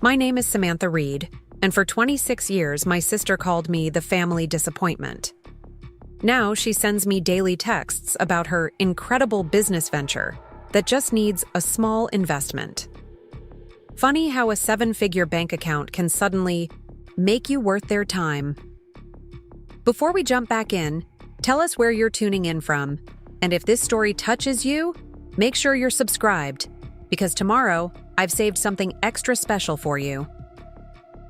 My name is Samantha Reid, and for 26 years my sister called me the family disappointment. Now she sends me daily texts about her incredible business venture that just needs a small investment. Funny how a 7-figure bank account can suddenly make you worth their time. Before we jump back in, tell us where you're tuning in from, and if this story touches you, make sure you're subscribed, because tomorrow I've saved something extra special for you.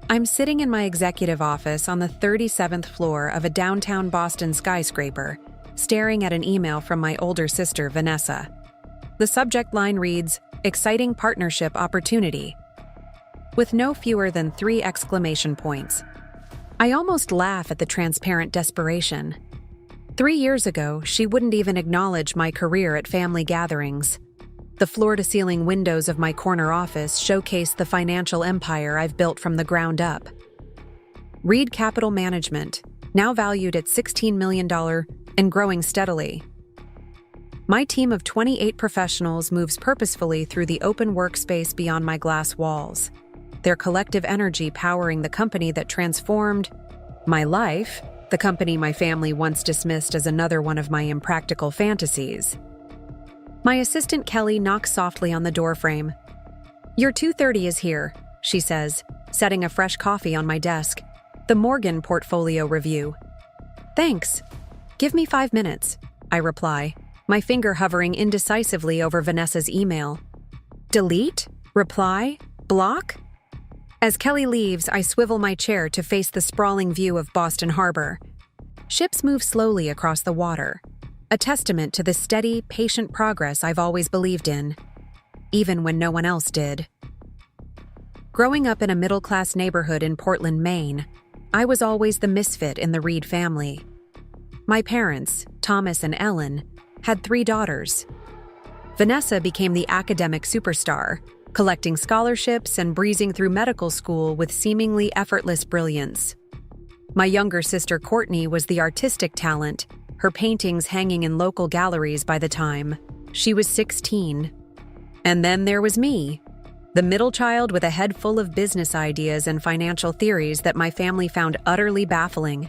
I'm sitting in my executive office on the 37th floor of a downtown Boston skyscraper, staring at an email from my older sister, Vanessa. The subject line reads, "Exciting partnership opportunity," with no fewer than 3 exclamation points. I almost laugh at the transparent desperation. 3 years ago, she wouldn't even acknowledge my career at family gatherings. The floor-to-ceiling windows of my corner office showcase the financial empire I've built from the ground up. Reid Capital Management, now valued at $16 million and growing steadily. My team of 28 professionals moves purposefully through the open workspace beyond my glass walls, their collective energy powering the company that transformed my life, the company my family once dismissed as another one of my impractical fantasies. My assistant Kelly knocks softly on the doorframe. "Your 2:30 is here," she says, setting a fresh coffee on my desk. "The Morgan Portfolio Review." "Thanks. Give me 5 minutes," I reply, my finger hovering indecisively over Vanessa's email. Delete? Reply? Block? As Kelly leaves, I swivel my chair to face the sprawling view of Boston Harbor. Ships move slowly across the water, a testament to the steady, patient progress I've always believed in, even when no one else did. Growing up in a middle-class neighborhood in Portland, Maine, I was always the misfit in the Reid family. My parents, Thomas and Ellen, had 3 daughters. Vanessa became the academic superstar, collecting scholarships and breezing through medical school with seemingly effortless brilliance. My younger sister Courtney was the artistic talent, her paintings hanging in local galleries by the time she was 16. And then there was me, the middle child with a head full of business ideas and financial theories that my family found utterly baffling.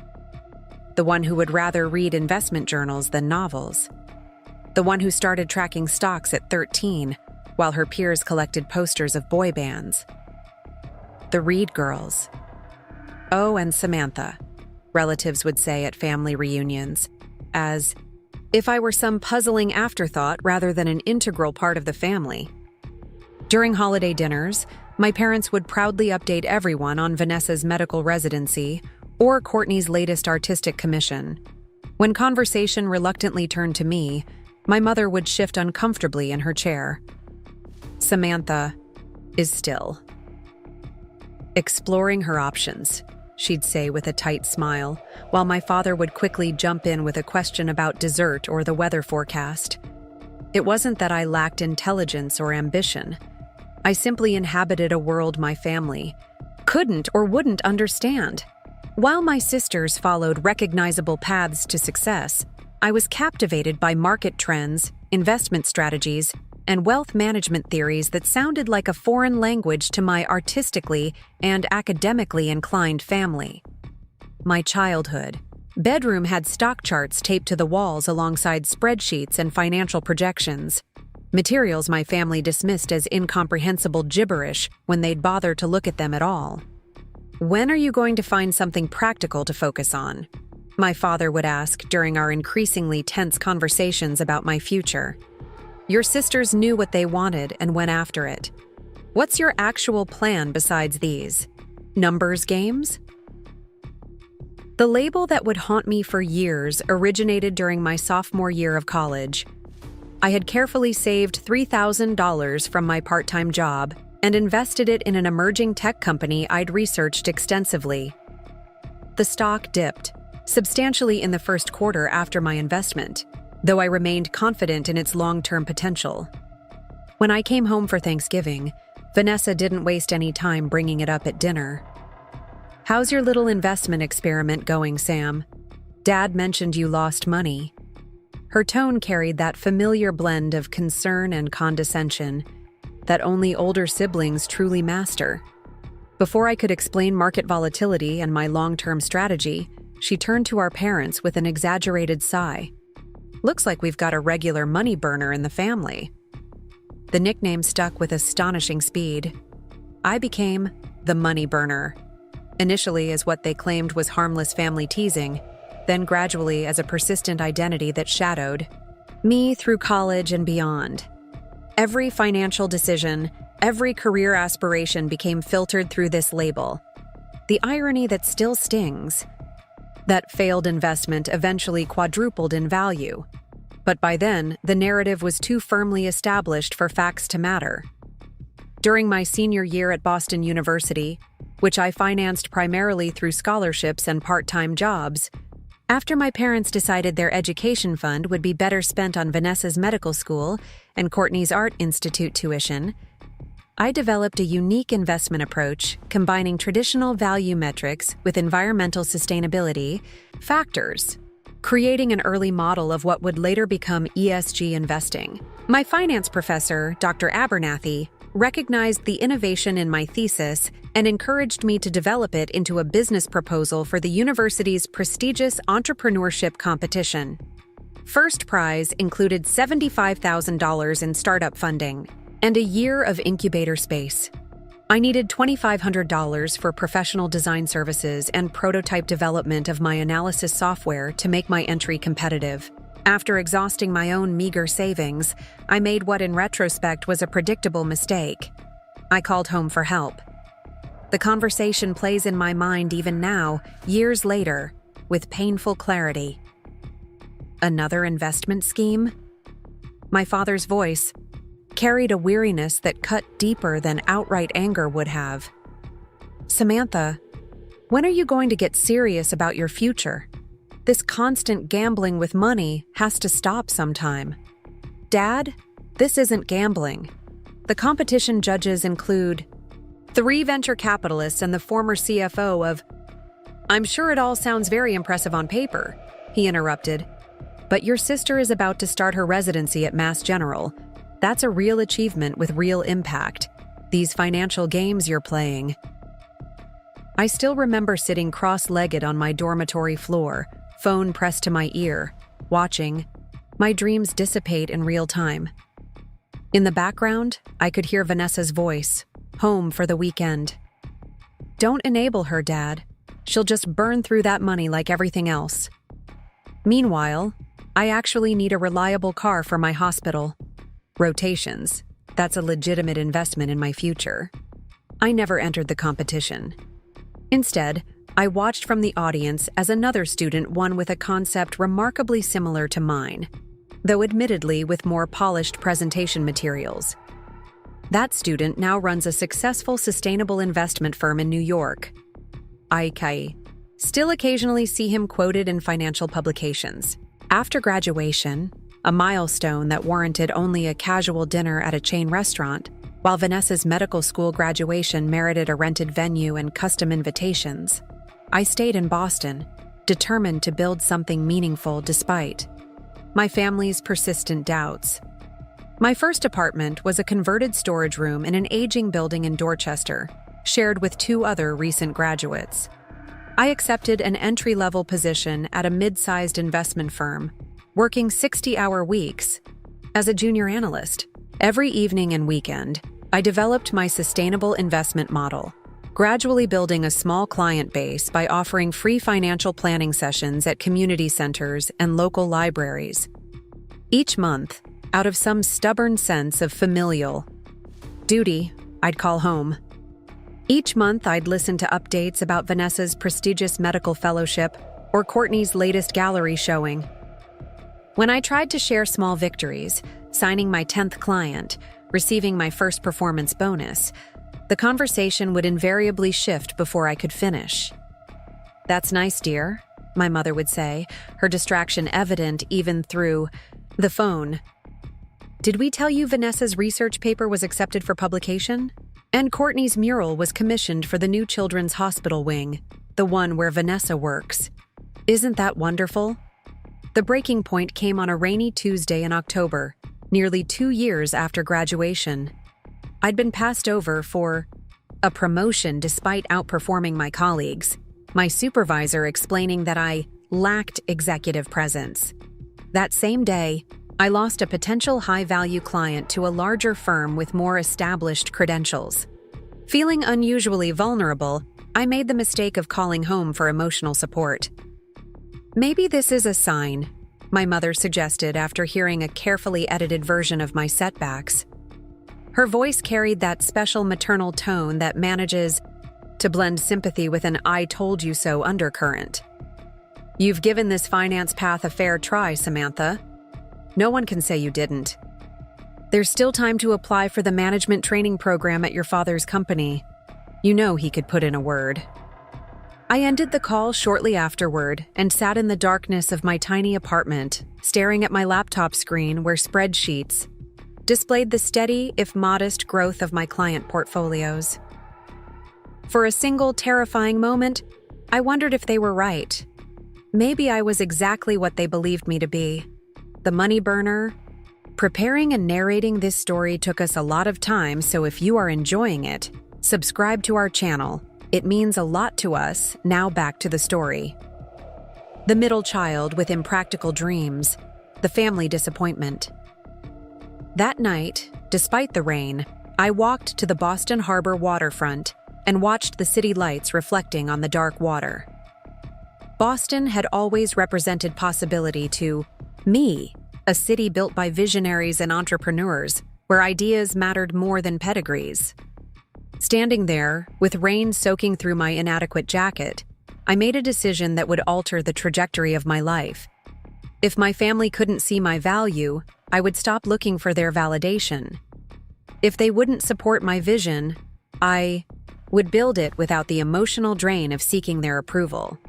The one who would rather read investment journals than novels. The one who started tracking stocks at 13, while her peers collected posters of boy bands. The Reid girls. Oh, and Samantha, relatives would say at family reunions, as if I were some puzzling afterthought rather than an integral part of the family. During holiday dinners, my parents would proudly update everyone on Vanessa's medical residency or Courtney's latest artistic commission. When conversation reluctantly turned to me, my mother would shift uncomfortably in her chair. Samantha is still exploring her options, she'd say with a tight smile, while my father would quickly jump in with a question about dessert or the weather forecast. It wasn't that I lacked intelligence or ambition. I simply inhabited a world my family couldn't or wouldn't understand. While my sisters followed recognizable paths to success, I was captivated by market trends, investment strategies, and wealth management theories that sounded like a foreign language to my artistically and academically inclined family. My childhood bedroom had stock charts taped to the walls alongside spreadsheets and financial projections, materials my family dismissed as incomprehensible gibberish when they'd bother to look at them at all. "When are you going to find something practical to focus on?" my father would ask during our increasingly tense conversations about my future. Your sisters knew what they wanted and went after it. What's your actual plan besides these? Numbers games? The label that would haunt me for years originated during my sophomore year of college. I had carefully saved $3,000 from my part-time job and invested it in an emerging tech company I'd researched extensively. The stock dipped substantially in the first quarter after my investment, though I remained confident in its long-term potential. When I came home for Thanksgiving, Vanessa didn't waste any time bringing it up at dinner. "How's your little investment experiment going, Sam? Dad mentioned you lost money." Her tone carried that familiar blend of concern and condescension that only older siblings truly master. Before I could explain market volatility and my long-term strategy, she turned to our parents with an exaggerated sigh. "Looks like we've got a regular money burner in the family." The nickname stuck with astonishing speed. I became the money burner, initially as what they claimed was harmless family teasing, then gradually as a persistent identity that shadowed me through college and beyond. Every financial decision, every career aspiration became filtered through this label. The irony that still stings: that failed investment eventually quadrupled in value. But by then, the narrative was too firmly established for facts to matter. During my senior year at Boston University, which I financed primarily through scholarships and part-time jobs, after my parents decided their education fund would be better spent on Vanessa's medical school and Courtney's art institute tuition, I developed a unique investment approach combining traditional value metrics with environmental sustainability factors, creating an early model of what would later become ESG investing. My finance professor, Dr. Abernathy, recognized the innovation in my thesis and encouraged me to develop it into a business proposal for the university's prestigious entrepreneurship competition. First prize included $75,000 in startup funding and a year of incubator space. I needed $2,500 for professional design services and prototype development of my analysis software to make my entry competitive. After exhausting my own meager savings, I made what in retrospect was a predictable mistake. I called home for help. The conversation plays in my mind even now, years later, with painful clarity. Another investment scheme? My father's voice carried a weariness that cut deeper than outright anger would have. "Samantha, when are you going to get serious about your future? This constant gambling with money has to stop sometime." "Dad, this isn't gambling. The competition judges include 3 venture capitalists and the former CFO of—" "I'm sure it all sounds very impressive on paper," he interrupted. "But your sister is about to start her residency at Mass General. That's a real achievement with real impact. These financial games you're playing." I still remember sitting cross-legged on my dormitory floor, phone pressed to my ear, watching my dreams dissipate in real time. In the background, I could hear Vanessa's voice, home for the weekend. "Don't enable her, Dad. She'll just burn through that money like everything else." Meanwhile, I actually need a reliable car for my hospital. Rotations. That's a legitimate investment in my future. I never entered the competition. Instead, I watched from the audience as another student won with a concept remarkably similar to mine, though admittedly with more polished presentation materials. That student now runs a successful sustainable investment firm in New York. I still occasionally see him quoted in financial publications. After graduation, a milestone that warranted only a casual dinner at a chain restaurant, while Vanessa's medical school graduation merited a rented venue and custom invitations, I stayed in Boston, determined to build something meaningful despite my family's persistent doubts. My first apartment was a converted storage room in an aging building in Dorchester, shared with 2 other recent graduates. I accepted an entry-level position at a mid-sized investment firm, working 60-hour weeks as a junior analyst. Every evening and weekend, I developed my sustainable investment model, gradually building a small client base by offering free financial planning sessions at community centers and local libraries. Each month, out of some stubborn sense of familial duty, I'd call home. Each month, I'd listen to updates about Vanessa's prestigious medical fellowship or Courtney's latest gallery showing. When I tried to share small victories, signing my 10th client, receiving my first performance bonus, the conversation would invariably shift before I could finish. "That's nice, dear," my mother would say, her distraction evident even through the phone. "Did we tell you Vanessa's research paper was accepted for publication? And Courtney's mural was commissioned for the new children's hospital wing, the one where Vanessa works. Isn't that wonderful?" The breaking point came on a rainy Tuesday in October, nearly 2 years after graduation. I'd been passed over for a promotion despite outperforming my colleagues, my supervisor explaining that I lacked executive presence. That same day, I lost a potential high-value client to a larger firm with more established credentials. Feeling unusually vulnerable, I made the mistake of calling home for emotional support. "Maybe this is a sign," my mother suggested after hearing a carefully edited version of my setbacks. Her voice carried that special maternal tone that manages to blend sympathy with an "I told you so" undercurrent. "You've given this finance path a fair try, Samantha. No one can say you didn't. There's still time to apply for the management training program at your father's company. You know he could put in a word." I ended the call shortly afterward and sat in the darkness of my tiny apartment, staring at my laptop screen where spreadsheets displayed the steady, if modest, growth of my client portfolios. For a single terrifying moment, I wondered if they were right. Maybe I was exactly what they believed me to be. The money burner. Preparing and narrating this story took us a lot of time, so if you are enjoying it, subscribe to our channel. It means a lot to us. Now back to the story. The middle child with impractical dreams. The family disappointment. That night, despite the rain, I walked to the Boston Harbor waterfront and watched the city lights reflecting on the dark water. Boston had always represented possibility to me, a city built by visionaries and entrepreneurs, where ideas mattered more than pedigrees. Standing there, with rain soaking through my inadequate jacket, I made a decision that would alter the trajectory of my life. If my family couldn't see my value, I would stop looking for their validation. If they wouldn't support my vision, I would build it without the emotional drain of seeking their approval.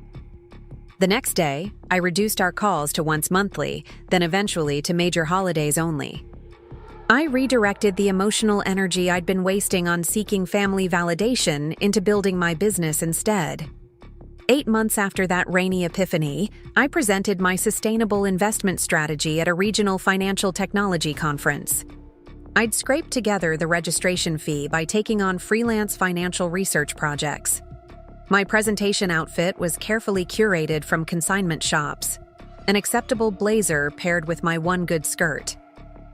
The next day, I reduced our calls to once monthly, then eventually to major holidays only. I redirected the emotional energy I'd been wasting on seeking family validation into building my business instead. 8 months after that rainy epiphany, I presented my sustainable investment strategy at a regional financial technology conference. I'd scraped together the registration fee by taking on freelance financial research projects. My presentation outfit was carefully curated from consignment shops, an acceptable blazer paired with my one good skirt.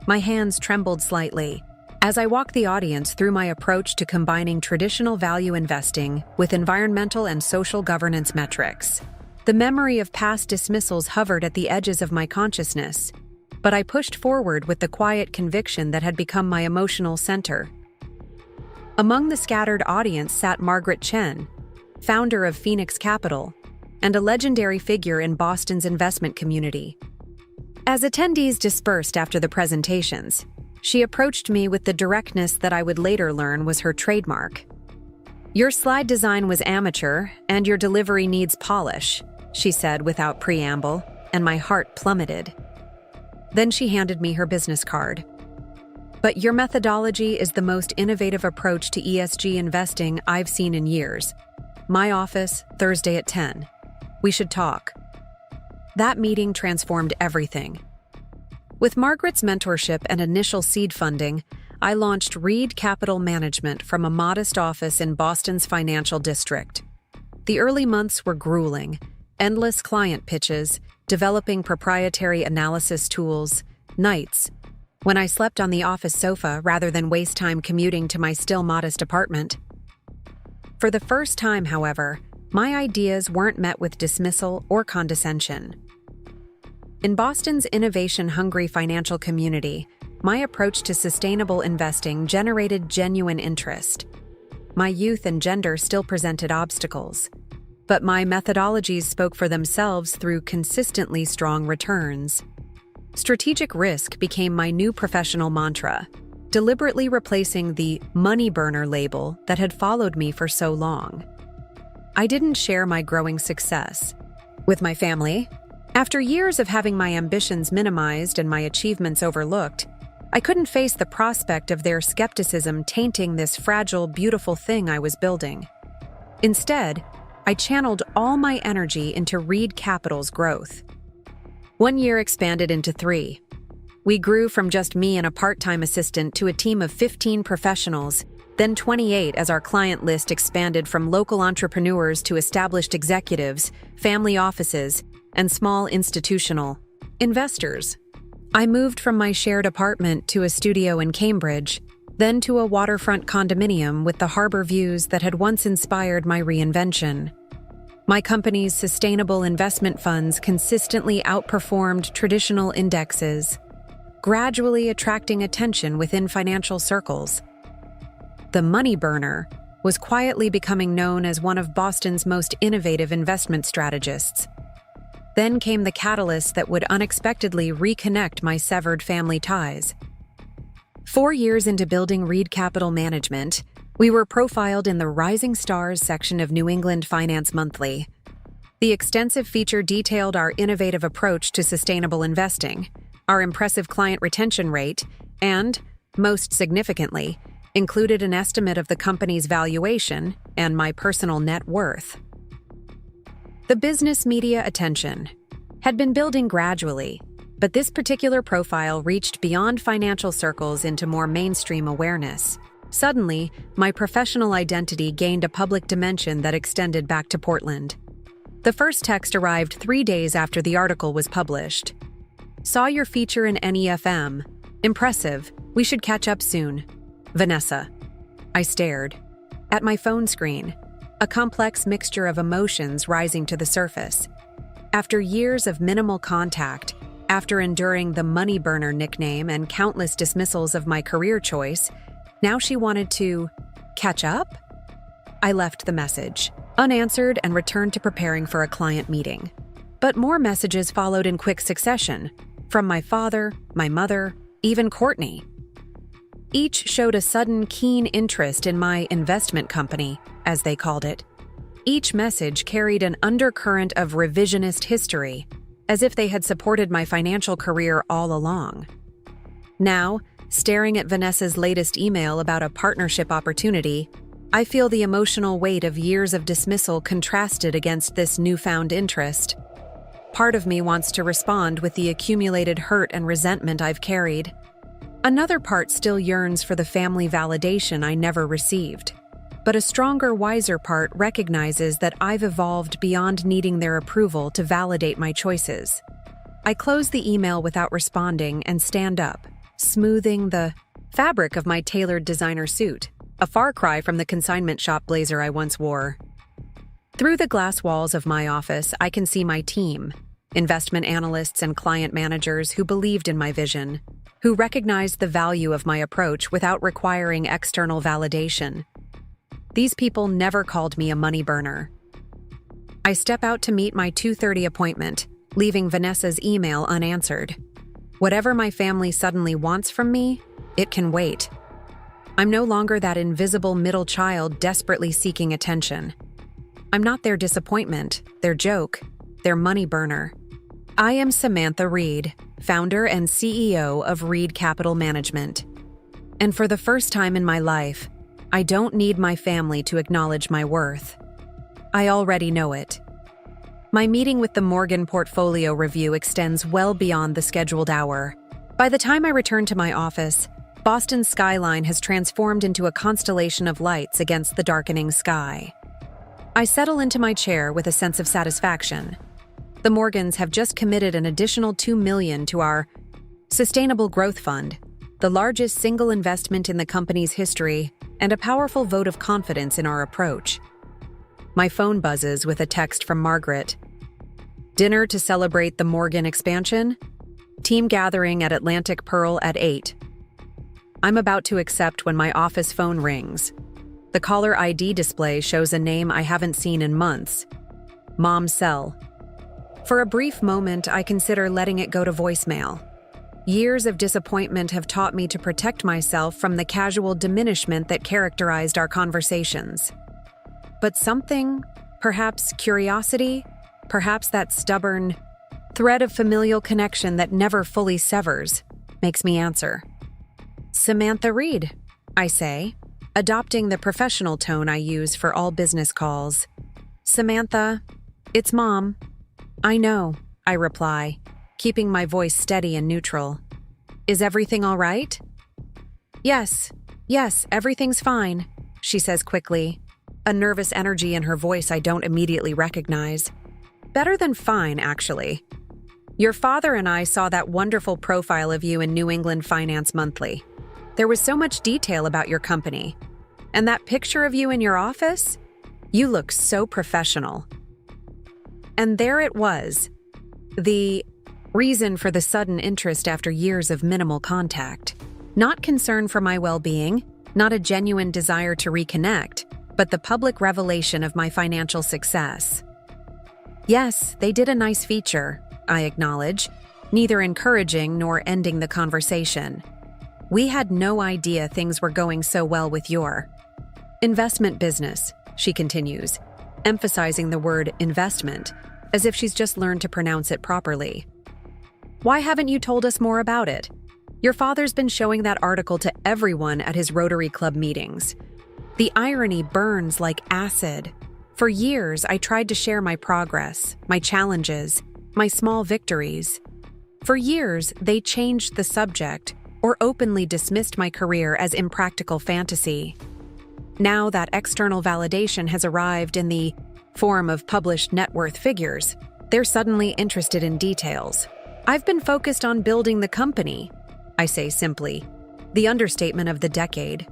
My hands trembled slightly as I walked the audience through my approach to combining traditional value investing with environmental and social governance metrics. The memory of past dismissals hovered at the edges of my consciousness, but I pushed forward with the quiet conviction that had become my emotional center. Among the scattered audience sat Margaret Chen, founder of Phoenix Capital, and a legendary figure in Boston's investment community. As attendees dispersed after the presentations, she approached me with the directness that I would later learn was her trademark. "Your slide design was amateur, and your delivery needs polish," she said without preamble, and my heart plummeted. Then she handed me her business card. "But your methodology is the most innovative approach to ESG investing I've seen in years. My office, Thursday at 10. We should talk." That meeting transformed everything. With Margaret's mentorship and initial seed funding, I launched Reid Capital Management from a modest office in Boston's financial district. The early months were grueling, endless client pitches, developing proprietary analysis tools, nights when I slept on the office sofa rather than waste time commuting to my still modest apartment. For the first time, however, my ideas weren't met with dismissal or condescension. In Boston's innovation-hungry financial community, my approach to sustainable investing generated genuine interest. My youth and gender still presented obstacles, but my methodologies spoke for themselves through consistently strong returns. Strategic risk became my new professional mantra, deliberately replacing the money burner label that had followed me for so long. I didn't share my growing success with my family. After years of having my ambitions minimized and my achievements overlooked, I couldn't face the prospect of their skepticism tainting this fragile, beautiful thing I was building. Instead, I channeled all my energy into Reid Capital's growth. 1 year expanded into 3. We grew from just me and a part-time assistant to a team of 15 professionals then 28 as our client list expanded from local entrepreneurs to established executives, family offices, and small institutional investors. I moved from my shared apartment to a studio in Cambridge, then to a waterfront condominium with the harbor views that had once inspired my reinvention. My company's sustainable investment funds consistently outperformed traditional indexes, gradually attracting attention within financial circles. The money burner was quietly becoming known as one of Boston's most innovative investment strategists. Then came the catalyst that would unexpectedly reconnect my severed family ties. 4 years into building Reid Capital Management, we were profiled in the Rising Stars section of New England Finance Monthly. The extensive feature detailed our innovative approach to sustainable investing, our impressive client retention rate, and, most significantly, included an estimate of the company's valuation and my personal net worth. The business media attention had been building gradually, but this particular profile reached beyond financial circles into more mainstream awareness. Suddenly, my professional identity gained a public dimension that extended back to Portland. The first text arrived 3 days after the article was published. "Saw your feature in NEFM. Impressive. We should catch up soon. Vanessa." I stared. At my phone screen, a complex mixture of emotions rising to the surface. After years of minimal contact, after enduring the money burner nickname and countless dismissals of my career choice, now she wanted to catch up? I left the message, unanswered, and returned to preparing for a client meeting. But more messages followed in quick succession, from my father, my mother, even Courtney. Each showed a sudden keen interest in my investment company, as they called it. Each message carried an undercurrent of revisionist history, as if they had supported my financial career all along. Now, staring at Vanessa's latest email about a partnership opportunity, I feel the emotional weight of years of dismissal contrasted against this newfound interest. Part of me wants to respond with the accumulated hurt and resentment I've carried. Another part still yearns for the family validation I never received. But a stronger, wiser part recognizes that I've evolved beyond needing their approval to validate my choices. I close the email without responding and stand up, smoothing the fabric of my tailored designer suit, a far cry from the consignment shop blazer I once wore. Through the glass walls of my office, I can see my team, investment analysts and client managers who believed in my vision, who recognized the value of my approach without requiring external validation. These people never called me a money burner. I step out to meet my 2:30 appointment, leaving Vanessa's email unanswered. Whatever my family suddenly wants from me, it can wait. I'm no longer that invisible middle child desperately seeking attention. I'm not their disappointment, their joke, their money burner. I am Samantha Reid, founder and CEO of Reid Capital Management. And for the first time in my life, I don't need my family to acknowledge my worth. I already know it. My meeting with the Morgan Portfolio Review extends well beyond the scheduled hour. By the time I return to my office, Boston's skyline has transformed into a constellation of lights against the darkening sky. I settle into my chair with a sense of satisfaction. The Morgans have just committed an additional $2 million to our Sustainable Growth Fund, the largest single investment in the company's history, and a powerful vote of confidence in our approach. My phone buzzes with a text from Margaret. "Dinner to celebrate the Morgan expansion? Team gathering at Atlantic Pearl at 8. I'm about to accept when my office phone rings. The caller ID display shows a name I haven't seen in months. Mom's cell. For a brief moment, I consider letting it go to voicemail. Years of disappointment have taught me to protect myself from the casual diminishment that characterized our conversations. But something, perhaps curiosity, perhaps that stubborn thread of familial connection that never fully severs, makes me answer. "Samantha Reid," I say, adopting the professional tone I use for all business calls. "Samantha, it's Mom." "I know," I reply, keeping my voice steady and neutral. "Is everything all right?" Yes, everything's fine. she says quickly, a nervous energy in her voice I don't immediately recognize. Better than fine, actually. Your father and I saw that wonderful profile of you in New England Finance Monthly. There was so much detail about your company. And that picture of you in your office? You look so professional. And there it was. The reason for the sudden interest after years of minimal contact. Not concern for my well-being, not a genuine desire to reconnect, but the public revelation of my financial success. Yes, they did a nice feature, I acknowledge, neither encouraging nor ending the conversation. We had no idea things were going so well with your investment business, she continues, emphasizing the word investment, as if she's just learned to pronounce it properly. Why haven't you told us more about it? Your father's been showing that article to everyone at his Rotary Club meetings. The irony burns like acid. For years, I tried to share my progress, my challenges, my small victories. For years, they changed the subject or openly dismissed my career as impractical fantasy. Now that external validation has arrived in the form of published net worth figures, they're suddenly interested in details. I've been focused on building the company, I say simply, the understatement of the decade.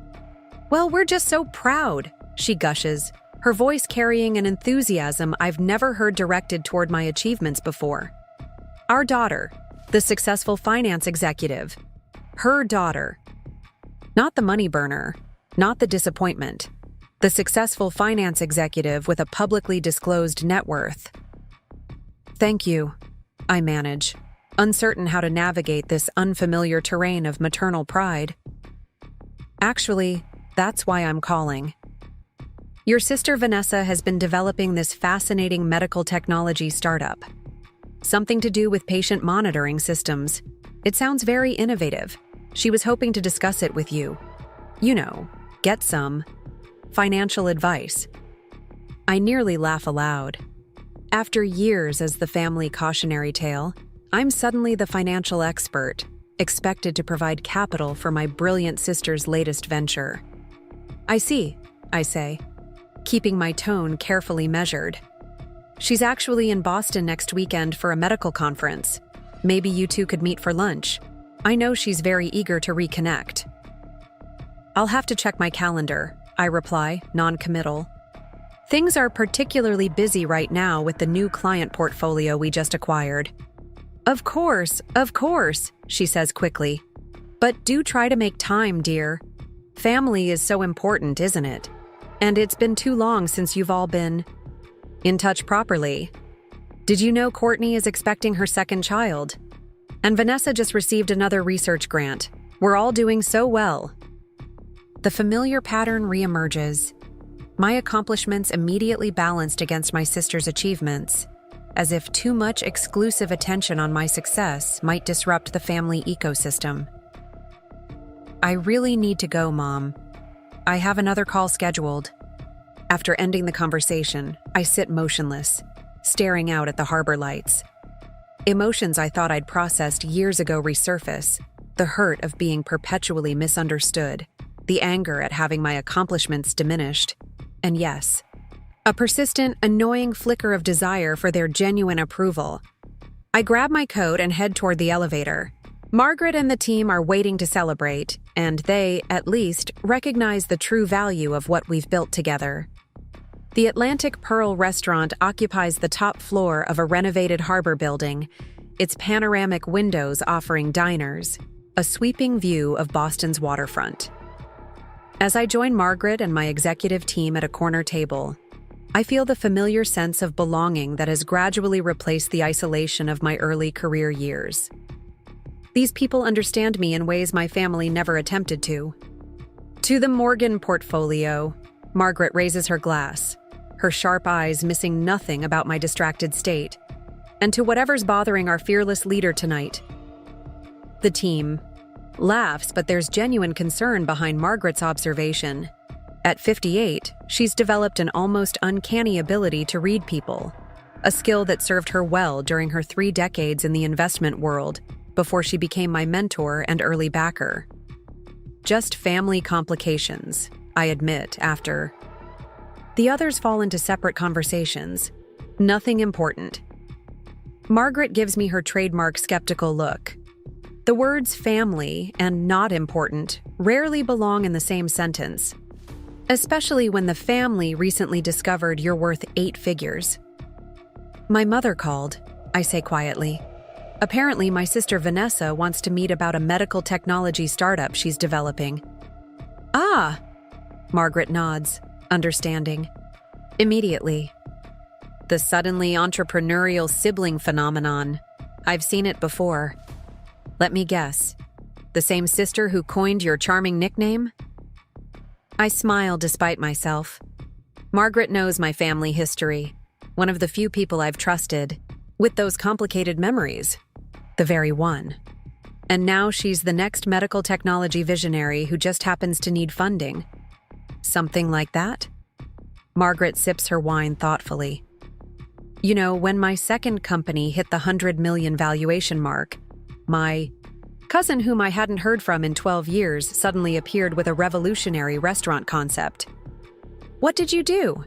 Well, we're just so proud, she gushes, her voice carrying an enthusiasm I've never heard directed toward my achievements before. Our daughter, the successful finance executive, her daughter. Not the money burner, not the disappointment. The successful finance executive with a publicly disclosed net worth. Thank you, I manage, uncertain how to navigate this unfamiliar terrain of maternal pride. Actually, that's why I'm calling. Your sister Vanessa has been developing this fascinating medical technology startup. Something to do with patient monitoring systems. It sounds very innovative. She was hoping to discuss it with you. You know, get some financial advice. I nearly laugh aloud. After years as the family cautionary tale, I'm suddenly the financial expert, expected to provide capital for my brilliant sister's latest venture. I see, I say, keeping my tone carefully measured. She's actually in Boston next weekend for a medical conference. Maybe you two could meet for lunch. I know she's very eager to reconnect. I'll have to check my calendar, I reply, non-committal. Things are particularly busy right now with the new client portfolio we just acquired. Of course, she says quickly. But do try to make time, dear. Family is so important, isn't it? And it's been too long since you've all been in touch properly. Did you know Courtney is expecting her second child? And Vanessa just received another research grant. We're all doing so well. The familiar pattern reemerges. My accomplishments immediately balanced against my sister's achievements, as if too much exclusive attention on my success might disrupt the family ecosystem. I really need to go, Mom. I have another call scheduled. After ending the conversation, I sit motionless, staring out at the harbor lights. Emotions I thought I'd processed years ago resurface, the hurt of being perpetually misunderstood, the anger at having my accomplishments diminished, and yes, a persistent, annoying flicker of desire for their genuine approval. I grab my coat and head toward the elevator. Margaret and the team are waiting to celebrate, and they, at least, recognize the true value of what we've built together. The Atlantic Pearl restaurant occupies the top floor of a renovated harbor building, its panoramic windows offering diners, a sweeping view of Boston's waterfront. As I join Margaret and my executive team at a corner table, I feel the familiar sense of belonging that has gradually replaced the isolation of my early career years. These people understand me in ways my family never attempted to. To the Morgan portfolio, Margaret raises her glass, her sharp eyes missing nothing about my distracted state, and to whatever's bothering our fearless leader tonight. The team laughs, but there's genuine concern behind Margaret's observation. At 58, she's developed an almost uncanny ability to read people, a skill that served her well during her 3 decades in the investment world before she became my mentor and early backer. Just family complications, I admit after. The others fall into separate conversations. Nothing important. Margaret gives me her trademark skeptical look. The words family and not important rarely belong in the same sentence, especially when the family recently discovered you're worth 8 figures. My mother called, I say quietly. Apparently, my sister Vanessa wants to meet about a medical technology startup she's developing. Ah, Margaret nods, understanding. Immediately. The suddenly entrepreneurial sibling phenomenon. I've seen it before. Let me guess. The same sister who coined your charming nickname? I smile despite myself. Margaret knows my family history, one of the few people I've trusted, with those complicated memories. The very one. And now she's the next medical technology visionary who just happens to need funding. Something like that? Margaret sips her wine thoughtfully. You know, when my second company hit the 100 million valuation mark, my cousin, whom I hadn't heard from in 12 years, suddenly appeared with a revolutionary restaurant concept. What did you do?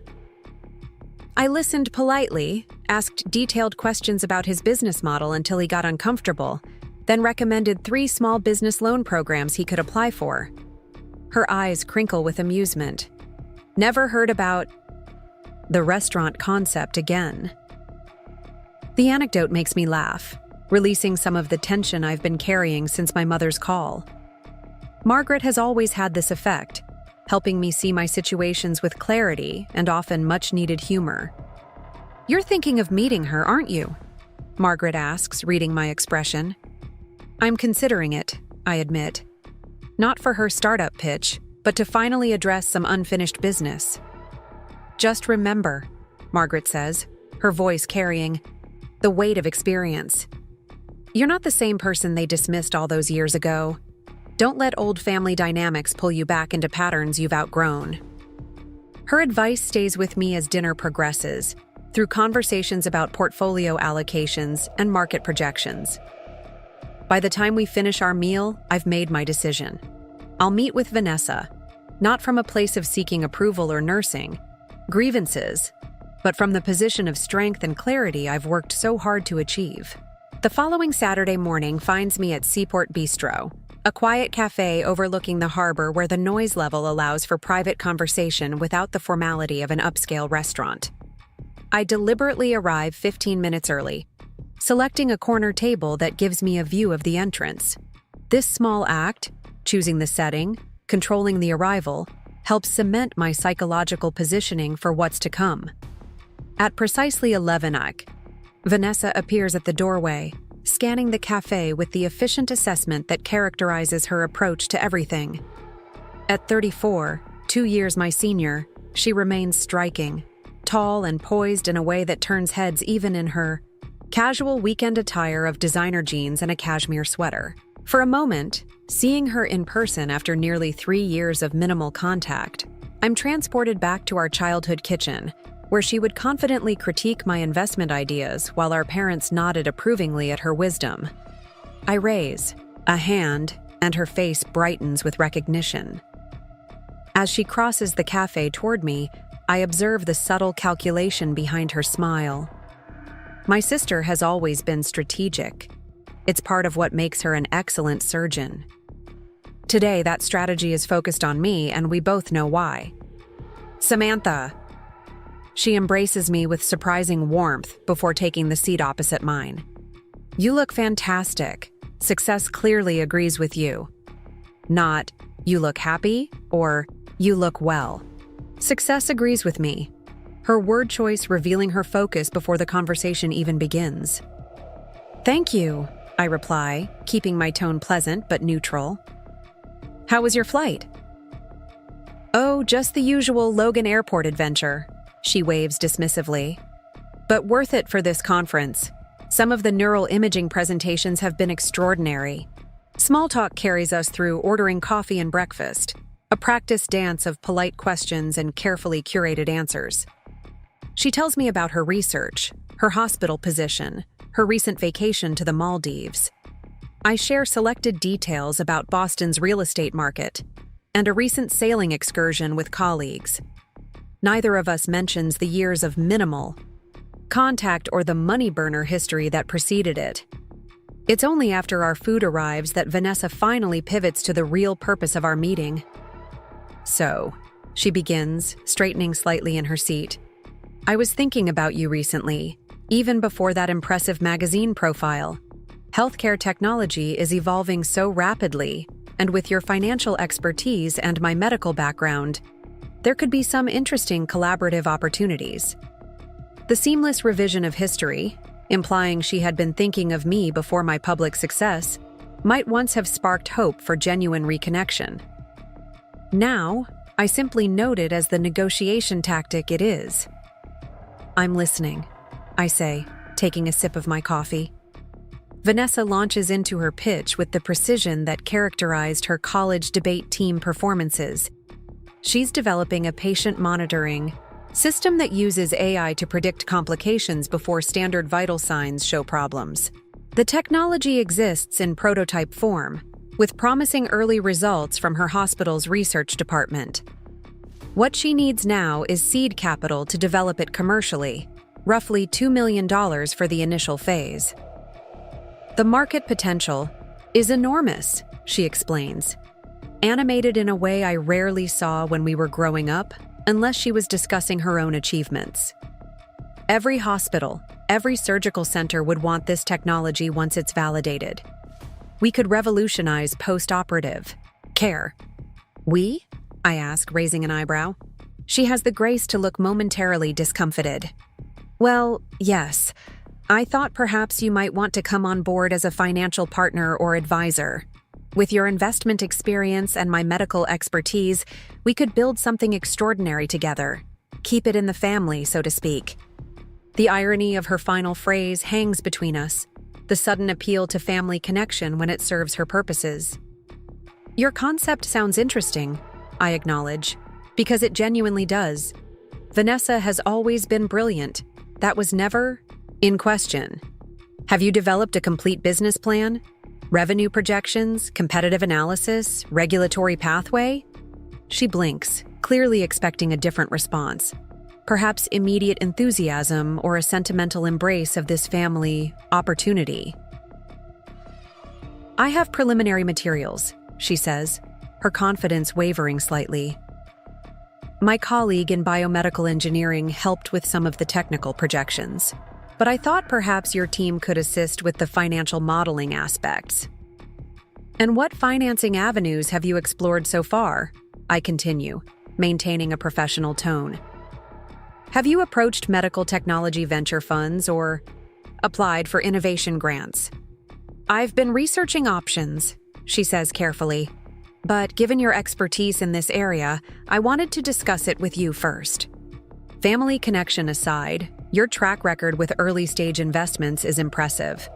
I listened politely, asked detailed questions about his business model until he got uncomfortable, then recommended 3 small business loan programs he could apply for. Her eyes crinkle with amusement. Never heard about the restaurant concept again. The anecdote makes me laugh, releasing some of the tension I've been carrying since my mother's call. Margaret has always had this effect, helping me see my situations with clarity and often much-needed humor. You're thinking of meeting her, aren't you? Margaret asks, reading my expression. I'm considering it, I admit. Not for her startup pitch, but to finally address some unfinished business. Just remember, Margaret says, her voice carrying the weight of experience. You're not the same person they dismissed all those years ago. Don't let old family dynamics pull you back into patterns you've outgrown. Her advice stays with me as dinner progresses, through conversations about portfolio allocations and market projections. By the time we finish our meal, I've made my decision. I'll meet with Vanessa, not from a place of seeking approval or nursing grievances, but from the position of strength and clarity I've worked so hard to achieve. The following Saturday morning finds me at Seaport Bistro, a quiet cafe overlooking the harbor where the noise level allows for private conversation without the formality of an upscale restaurant. I deliberately arrive 15 minutes early, selecting a corner table that gives me a view of the entrance. This small act, choosing the setting, controlling the arrival, helps cement my psychological positioning for what's to come. At precisely 11 o'clock, Vanessa appears at the doorway, scanning the cafe with the efficient assessment that characterizes her approach to everything. At 34, 2 years my senior, she remains striking, tall and poised in a way that turns heads even in her casual weekend attire of designer jeans and a cashmere sweater. For a moment, seeing her in person after nearly 3 years of minimal contact, I'm transported back to our childhood kitchen, where she would confidently critique my investment ideas while our parents nodded approvingly at her wisdom. I raise a hand, and her face brightens with recognition. As she crosses the cafe toward me, I observe the subtle calculation behind her smile. My sister has always been strategic. It's part of what makes her an excellent surgeon. Today, that strategy is focused on me, and we both know why. Samantha. She embraces me with surprising warmth before taking the seat opposite mine. You look fantastic. Success clearly agrees with you. Not, you look happy, or you look well. Success agrees with me. Her word choice revealing her focus before the conversation even begins. Thank you, I reply, keeping my tone pleasant but neutral. How was your flight? Oh, just the usual Logan Airport adventure. She waves dismissively. But worth it for this conference. Some of the neural imaging presentations have been extraordinary. Small talk carries us through ordering coffee and breakfast, a practice dance of polite questions and carefully curated answers. She tells me about her research, her hospital position, her recent vacation to the Maldives. I share selected details about Boston's real estate market, and a recent sailing excursion with colleagues. Neither of us mentions the years of minimal contact or the money burner history that preceded it. It's only after our food arrives that Vanessa finally pivots to the real purpose of our meeting. "So," she begins, straightening slightly in her seat, "I was thinking about you recently, even before that impressive magazine profile. Healthcare technology is evolving so rapidly, and with your financial expertise and my medical background, there could be some interesting collaborative opportunities." The seamless revision of history, implying she had been thinking of me before my public success, might once have sparked hope for genuine reconnection. Now, I simply note it as the negotiation tactic it is. "I'm listening," I say, taking a sip of my coffee. Vanessa launches into her pitch with the precision that characterized her college debate team performances. She's developing a patient monitoring system that uses AI to predict complications before standard vital signs show problems. The technology exists in prototype form, with promising early results from her hospital's research department. What she needs now is seed capital to develop it commercially, roughly $2 million for the initial phase. "The market potential is enormous," she explains, animated in a way I rarely saw when we were growing up, unless she was discussing her own achievements. "Every hospital, every surgical center would want this technology once it's validated. We could revolutionize post-operative care." "We?" I ask, raising an eyebrow. She has the grace to look momentarily discomfited. "Well, yes. I thought perhaps you might want to come on board as a financial partner or advisor. With your investment experience and my medical expertise, we could build something extraordinary together. Keep it in the family, so to speak." The irony of her final phrase hangs between us, the sudden appeal to family connection when it serves her purposes. "Your concept sounds interesting," I acknowledge, because it genuinely does. Vanessa has always been brilliant. That was never in question. "Have you developed a complete business plan? Revenue projections, competitive analysis, regulatory pathway?" She blinks, clearly expecting a different response. Perhaps immediate enthusiasm or a sentimental embrace of this family opportunity. "I have preliminary materials," she says, her confidence wavering slightly. "My colleague in biomedical engineering helped with some of the technical projections, but I thought perhaps your team could assist with the financial modeling aspects." "And what financing avenues have you explored so far?" I continue, maintaining a professional tone. "Have you approached medical technology venture funds or applied for innovation grants?" "I've been researching options," she says carefully, "but given your expertise in this area, I wanted to discuss it with you first. Family connection aside, your track record with early-stage investments is impressive."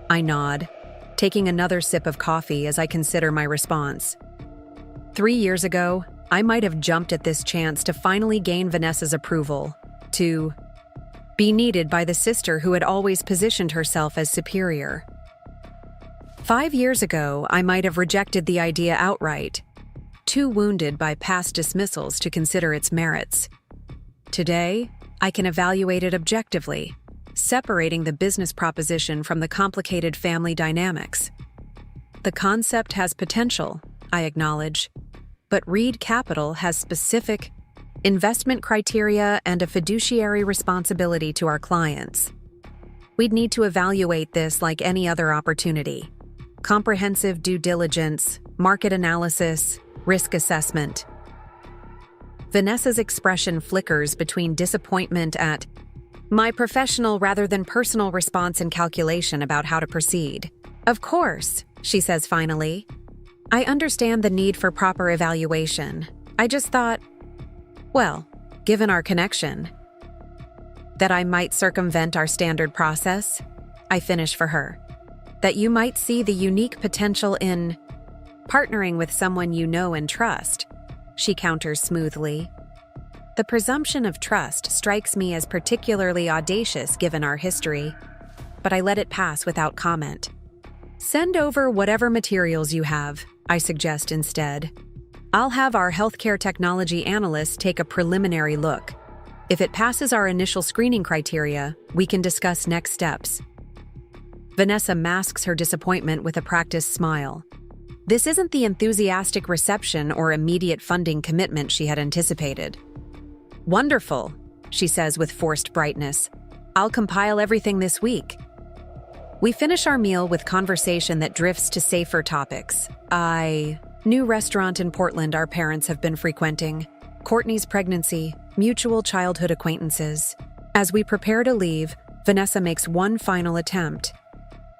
I nod, taking another sip of coffee as I consider my response. 3 years ago, I might have jumped at this chance to finally gain Vanessa's approval, to be needed by the sister who had always positioned herself as superior. 5 years ago, I might have rejected the idea outright, too wounded by past dismissals to consider its merits. Today, I can evaluate it objectively, separating the business proposition from the complicated family dynamics. The concept has potential, I acknowledge, but Reid Capital has specific investment criteria and a fiduciary responsibility to our clients. We'd need to evaluate this like any other opportunity. Comprehensive due diligence, market analysis, risk assessment. Vanessa's expression flickers between disappointment at my professional rather than personal response and calculation about how to proceed. "Of course," she says finally. "I understand the need for proper evaluation. I just thought, well, given our connection, that I might circumvent our standard process." I finish for her. "That you might see the unique potential in partnering with someone you know and trust," she counters smoothly. The presumption of trust strikes me as particularly audacious given our history, but I let it pass without comment. "Send over whatever materials you have," I suggest instead. I'll have our healthcare technology analyst take a preliminary look. If it passes our initial screening criteria, we can discuss next steps. Vanessa masks her disappointment with a practiced smile. This isn't the enthusiastic reception or immediate funding commitment she had anticipated. Wonderful, she says with forced brightness. I'll compile everything this week. We finish our meal with conversation that drifts to safer topics. New restaurant in Portland our parents have been frequenting, Courtney's pregnancy, mutual childhood acquaintances. As we prepare to leave, Vanessa makes one final attempt.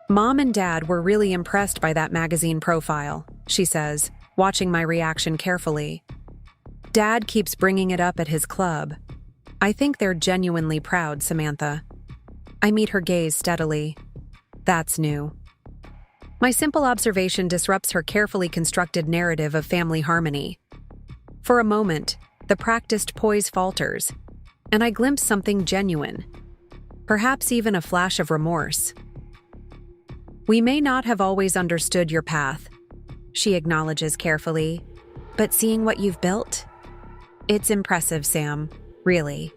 Mom and Dad were really impressed by that magazine profile, she says, watching my reaction carefully. Dad keeps bringing it up at his club. I think they're genuinely proud, Samantha. I meet her gaze steadily. That's new. My simple observation disrupts her carefully constructed narrative of family harmony. For a moment, the practiced poise falters, and I glimpse something genuine, perhaps even a flash of remorse. We may not have always understood your path, she acknowledges carefully, but seeing what you've built? It's impressive, Sam, really.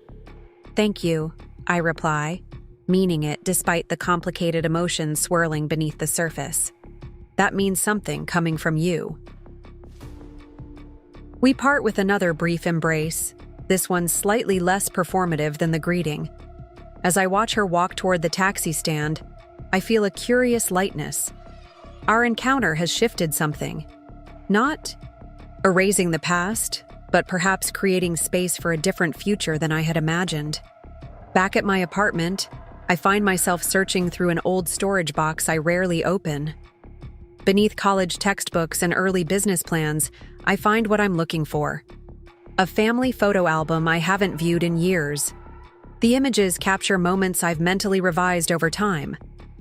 Thank you, I reply, meaning it despite the complicated emotions swirling beneath the surface. That means something coming from you. We part with another brief embrace, this one slightly less performative than the greeting. As I watch her walk toward the taxi stand, I feel a curious lightness. Our encounter has shifted something. Not erasing the past, but perhaps creating space for a different future than I had imagined. Back at my apartment, I find myself searching through an old storage box I rarely open. Beneath college textbooks and early business plans, I find what I'm looking for. A family photo album I haven't viewed in years. The images capture moments I've mentally revised over time.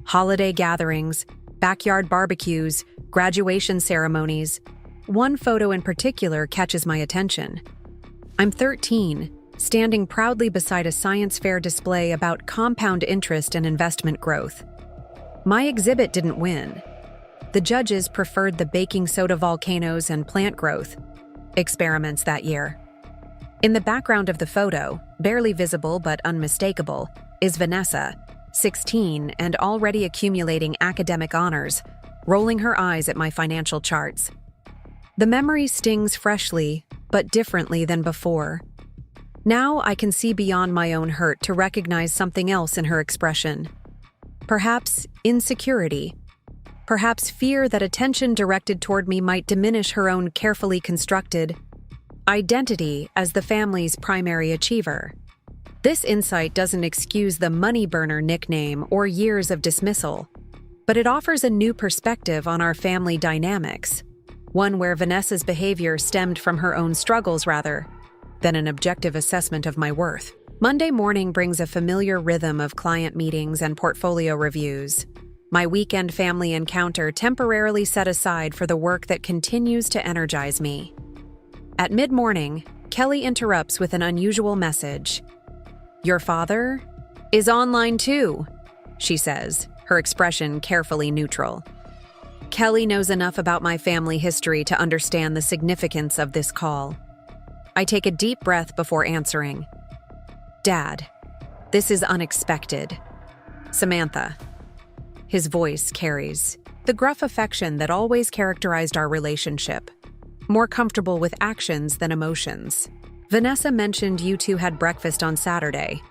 Holiday gatherings, backyard barbecues, graduation ceremonies. One photo in particular catches my attention. I'm 13, standing proudly beside a science fair display about compound interest and investment growth. My exhibit didn't win. The judges preferred the baking soda volcanoes and plant growth experiments that year. In the background of the photo, barely visible but unmistakable, is Vanessa, 16 and already accumulating academic honors, rolling her eyes at my financial charts. The memory stings freshly, but differently than before. Now I can see beyond my own hurt to recognize something else in her expression. Perhaps insecurity. Perhaps fear that attention directed toward me might diminish her own carefully constructed identity as the family's primary achiever. This insight doesn't excuse the money burner nickname or years of dismissal, but it offers a new perspective on our family dynamics, one where Vanessa's behavior stemmed from her own struggles rather than an objective assessment of my worth. Monday morning brings a familiar rhythm of client meetings and portfolio reviews. My weekend family encounter temporarily set aside for the work that continues to energize me. At mid-morning, Kelly interrupts with an unusual message. "Your father is online too," she says, her expression carefully neutral. Kelly knows enough about my family history to understand the significance of this call. I take a deep breath before answering. "Dad, this is unexpected. Samantha." His voice carries the gruff affection that always characterized our relationship, more comfortable with actions than emotions. "Vanessa mentioned you two had breakfast on Saturday."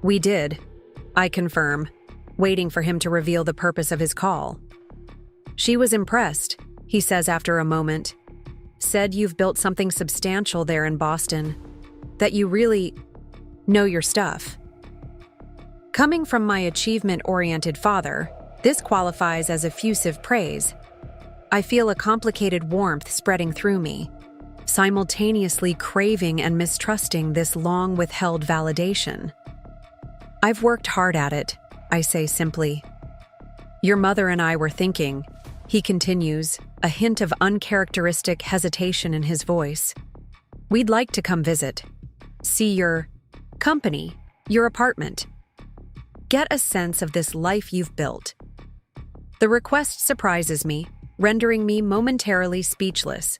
"We did," I confirm, waiting for him to reveal the purpose of his call. "She was impressed," he says after a moment. "Said you've built something substantial there in Boston, that you really know your stuff." Coming from my achievement-oriented father, this qualifies as effusive praise. I feel a complicated warmth spreading through me, simultaneously craving and mistrusting this long-withheld validation. "I've worked hard at it," I say simply. "Your mother and I were thinking," he continues, a hint of uncharacteristic hesitation in his voice. "We'd like to come visit. See your company, your apartment. Get a sense of this life you've built." The request surprises me, rendering me momentarily speechless.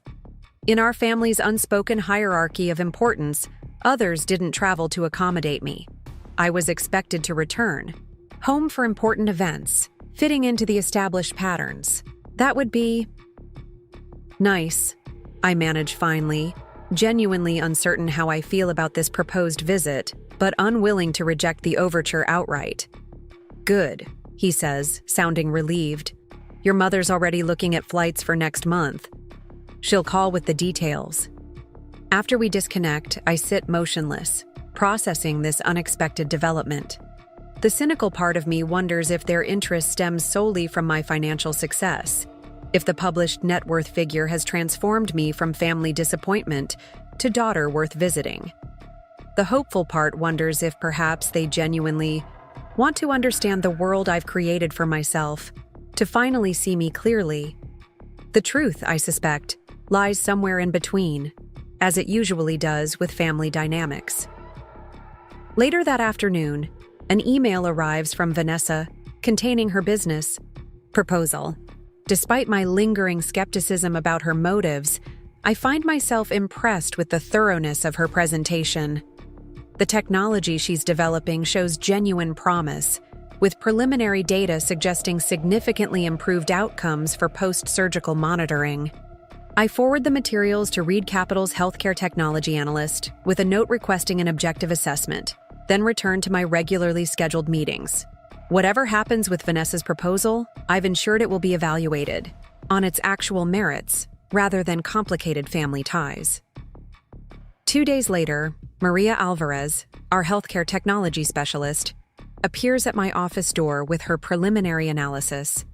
In our family's unspoken hierarchy of importance, others didn't travel to accommodate me. I was expected to return, home for important events, fitting into the established patterns. That would be nice, I manage finally, genuinely uncertain how I feel about this proposed visit, but unwilling to reject the overture outright. Good, he says, sounding relieved. Your mother's already looking at flights for next month. She'll call with the details. After we disconnect, I sit motionless, processing this unexpected development. The cynical part of me wonders if their interest stems solely from my financial success, if the published net worth figure has transformed me from family disappointment to daughter worth visiting. The hopeful part wonders if perhaps they genuinely want to understand the world I've created for myself, to finally see me clearly. The truth, I suspect, lies somewhere in between, as it usually does with family dynamics. Later that afternoon, an email arrives from Vanessa containing her business proposal. Despite my lingering skepticism about her motives, I find myself impressed with the thoroughness of her presentation. The technology she's developing shows genuine promise, with preliminary data suggesting significantly improved outcomes for post-surgical monitoring. I forward the materials to Reid Capital's healthcare technology analyst with a note requesting an objective assessment, then return to my regularly scheduled meetings. Whatever happens with Vanessa's proposal, I've ensured it will be evaluated on its actual merits rather than complicated family ties. 2 days later, Maria Alvarez, our healthcare technology specialist, appears at my office door with her preliminary analysis.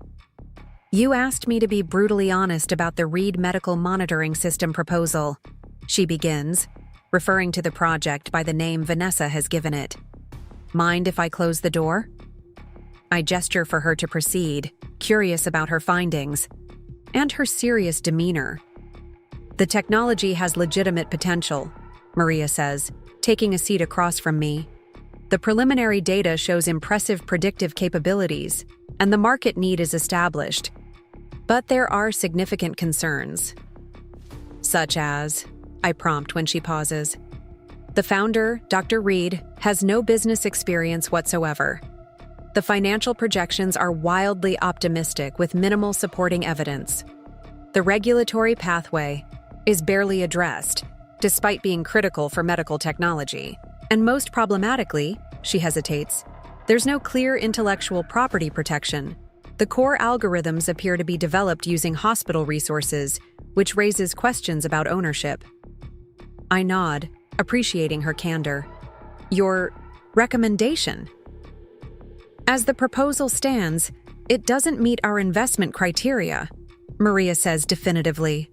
You asked me to be brutally honest about the Reid Medical Monitoring System proposal, she begins, referring to the project by the name Vanessa has given it. Mind if I close the door? I gesture for her to proceed, curious about her findings, and her serious demeanor. The technology has legitimate potential, Maria says, taking a seat across from me. The preliminary data shows impressive predictive capabilities, and the market need is established. But there are significant concerns. Such as, I prompt when she pauses. The founder, Dr. Reid, has no business experience whatsoever. The financial projections are wildly optimistic with minimal supporting evidence. The regulatory pathway is barely addressed, despite being critical for medical technology. And most problematically, she hesitates, there's no clear intellectual property protection. The core algorithms appear to be developed using hospital resources, which raises questions about ownership. I nod, appreciating her candor. Your recommendation? As the proposal stands, it doesn't meet our investment criteria, Maria says definitively.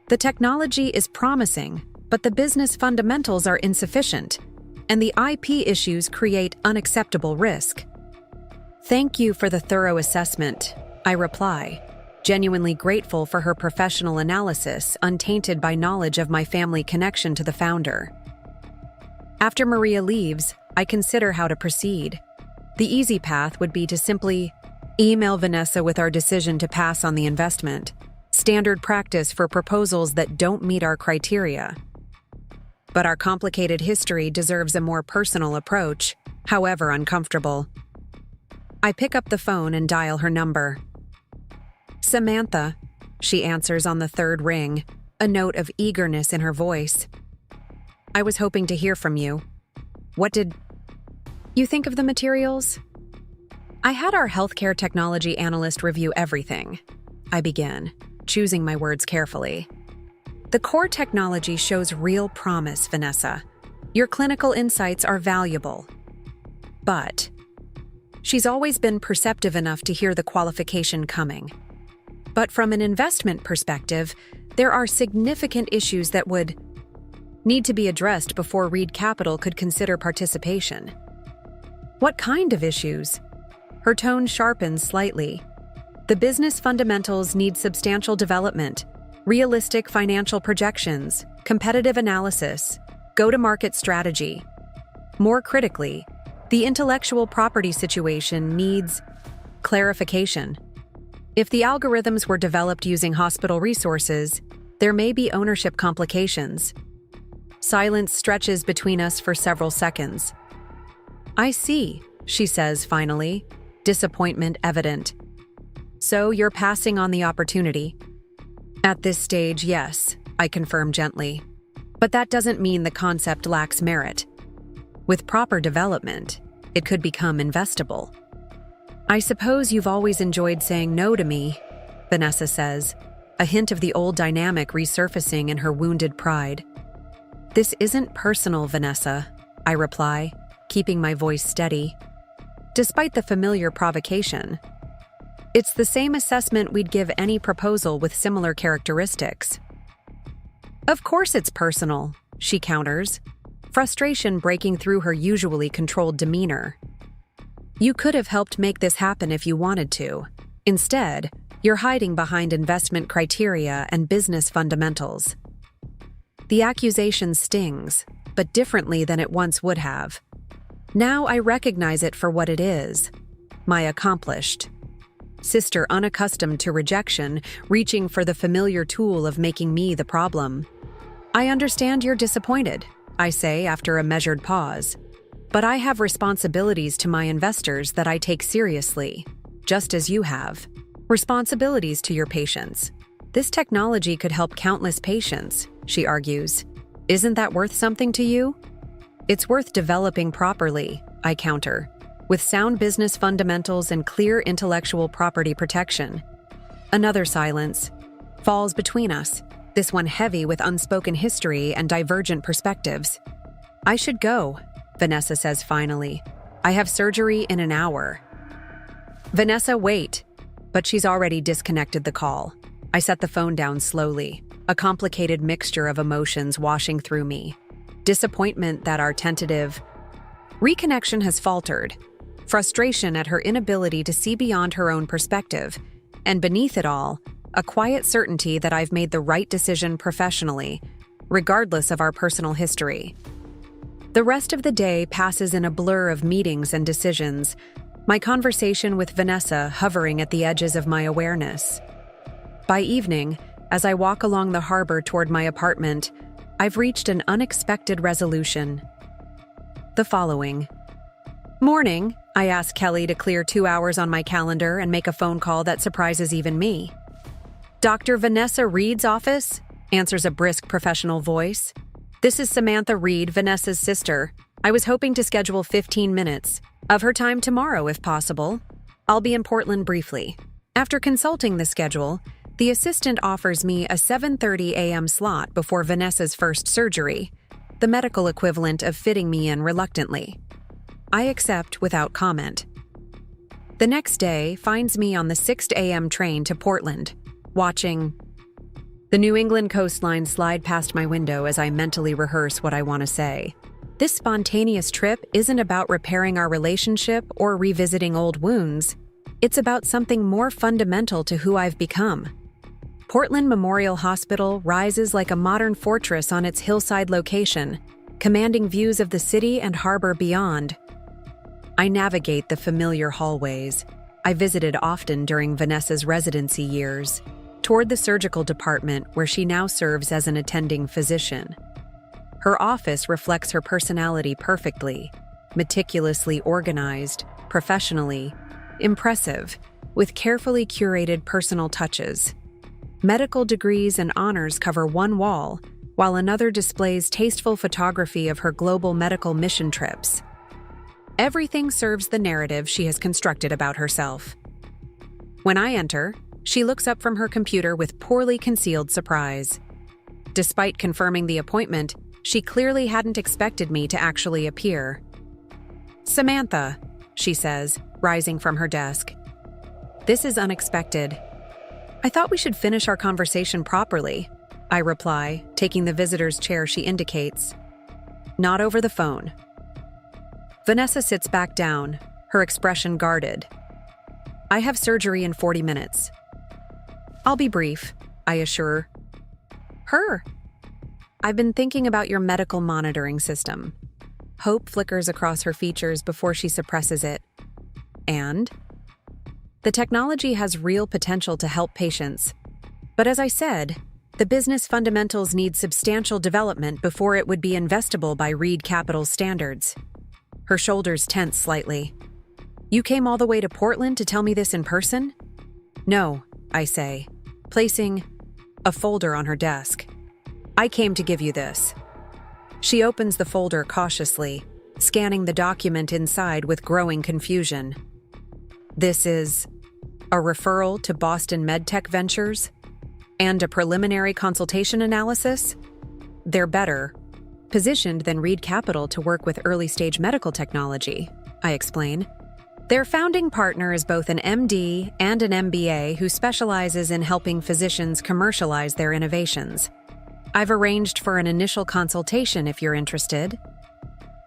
The technology is promising, but the business fundamentals are insufficient, and the IP issues create unacceptable risk. Thank you for the thorough assessment, I reply, genuinely grateful for her professional analysis untainted by knowledge of my family connection to the founder. After Maria leaves, I consider how to proceed. The easy path would be to simply email Vanessa with our decision to pass on the investment, standard practice for proposals that don't meet our criteria. But our complicated history deserves a more personal approach, however uncomfortable. I pick up the phone and dial her number. Samantha, she answers on the third ring, a note of eagerness in her voice. I was hoping to hear from you. What did you think of the materials? I had our healthcare technology analyst review everything. I begin, choosing my words carefully. The core technology shows real promise, Vanessa. Your clinical insights are valuable. But she's always been perceptive enough to hear the qualification coming. But from an investment perspective, there are significant issues that would need to be addressed before Reid Capital could consider participation. What kind of issues? Her tone sharpens slightly. The business fundamentals need substantial development, realistic financial projections, competitive analysis, go-to-market strategy. More critically, the intellectual property situation needs clarification. If the algorithms were developed using hospital resources, There may be ownership complications. Silence stretches between us for several seconds. I see, she says finally, disappointment evident. So you're passing on the opportunity? At this stage, yes, I confirm gently. But that doesn't mean the concept lacks merit. With proper development, it could become investable. I suppose you've always enjoyed saying no to me, Vanessa says, a hint of the old dynamic resurfacing in her wounded pride. This isn't personal, Vanessa, I reply, keeping my voice steady. Despite the familiar provocation, it's the same assessment we'd give any proposal with similar characteristics. Of course it's personal, she counters, frustration breaking through her usually controlled demeanor. You could have helped make this happen if you wanted to. Instead, you're hiding behind investment criteria and business fundamentals. The accusation stings, but differently than it once would have. Now I recognize it for what it is, my accomplished sister, unaccustomed to rejection, reaching for the familiar tool of making me the problem. I understand you're disappointed, I say after a measured pause. But I have responsibilities to my investors that I take seriously, just as you have. Responsibilities to your patients. This technology could help countless patients, she argues. Isn't that worth something to you? It's worth developing properly, I counter, with sound business fundamentals and clear intellectual property protection. Another silence falls between us, this one heavy with unspoken history and divergent perspectives. I should go, Vanessa says finally. I have surgery in an hour. Vanessa, wait. But she's already disconnected the call. I set the phone down slowly, a complicated mixture of emotions washing through me. Disappointment that our tentative reconnection has faltered, frustration at her inability to see beyond her own perspective, and beneath it all, a quiet certainty that I've made the right decision professionally, regardless of our personal history. The rest of the day passes in a blur of meetings and decisions, my conversation with Vanessa hovering at the edges of my awareness. By evening, as I walk along the harbor toward my apartment, I've reached an unexpected resolution. The following. Morning, I ask Kelly to clear 2 hours on my calendar and make a phone call that surprises even me. Dr. Vanessa Reid's office? Answers a brisk professional voice. This is Samantha Reid, Vanessa's sister. I was hoping to schedule 15 minutes of her time tomorrow if possible. I'll be in Portland briefly. After consulting the schedule, the assistant offers me a 7:30 a.m. slot before Vanessa's first surgery, the medical equivalent of fitting me in reluctantly. I accept without comment. The next day finds me on the 6 a.m. train to Portland, watching the New England coastline slide past my window as I mentally rehearse what I want to say. This spontaneous trip isn't about repairing our relationship or revisiting old wounds. It's about something more fundamental to who I've become. Portland Memorial Hospital rises like a modern fortress on its hillside location, commanding views of the city and harbor beyond. I navigate the familiar hallways I visited often during Vanessa's residency years, toward the surgical department where she now serves as an attending physician. Her office reflects her personality perfectly, meticulously organized, professionally, impressive, with carefully curated personal touches. Medical degrees and honors cover one wall, while another displays tasteful photography of her global medical mission trips. Everything serves the narrative she has constructed about herself. When I enter, she looks up from her computer with poorly concealed surprise. Despite confirming the appointment, she clearly hadn't expected me to actually appear. Samantha, she says, rising from her desk. This is unexpected. I thought we should finish our conversation properly, I reply, taking the visitor's chair she indicates. Not over the phone. Vanessa sits back down, her expression guarded. I have surgery in 40 minutes. I'll be brief, I assure her. I've been thinking about your medical monitoring system. Hope flickers across her features before she suppresses it. And? The technology has real potential to help patients. But as I said, The business fundamentals need substantial development before it would be investable by Reid Capital standards. Her shoulders tense slightly. You came all the way to Portland to tell me this in person? No, I say, placing a folder on her desk. I came to give you this. She opens the folder cautiously, scanning the document inside with growing confusion. This is a referral to Boston MedTech Ventures and a preliminary consultation analysis? They're better positioned than Reid Capital to work with early-stage medical technology, I explain. Their founding partner is both an MD and an MBA who specializes in helping physicians commercialize their innovations. I've arranged for an initial consultation if you're interested.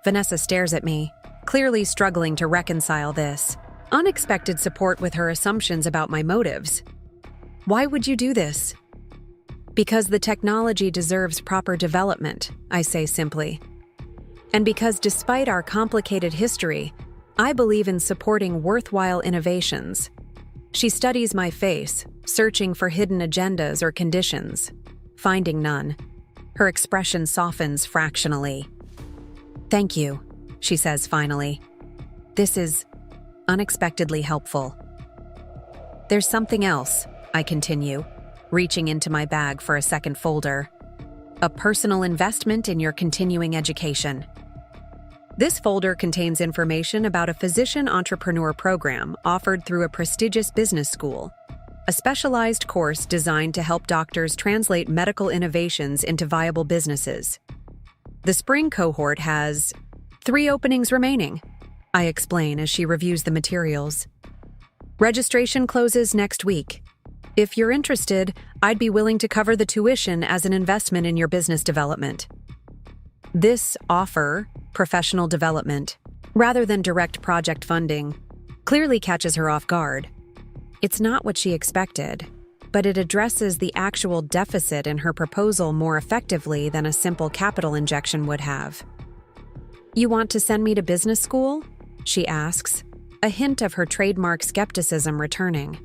Vanessa stares at me, clearly struggling to reconcile this unexpected support with her assumptions about my motives. Why would you do this? Because the technology deserves proper development, I say simply. And because despite our complicated history, I believe in supporting worthwhile innovations. She studies my face, searching for hidden agendas or conditions. Finding none, her expression softens fractionally. Thank you, she says finally. This is unexpectedly helpful. There's something else, I continue, reaching into my bag for a second folder. A personal investment in your continuing education. This folder contains information about a physician entrepreneur program offered through a prestigious business school, a specialized course designed to help doctors translate medical innovations into viable businesses. The spring cohort has 3 openings remaining, I explain as she reviews the materials. Registration closes next week. If you're interested, I'd be willing to cover the tuition as an investment in your business development. This offer, professional development, rather than direct project funding, clearly catches her off guard. It's not what she expected, but it addresses the actual deficit in her proposal more effectively than a simple capital injection would have. You want to send me to business school? She asks, a hint of her trademark skepticism returning.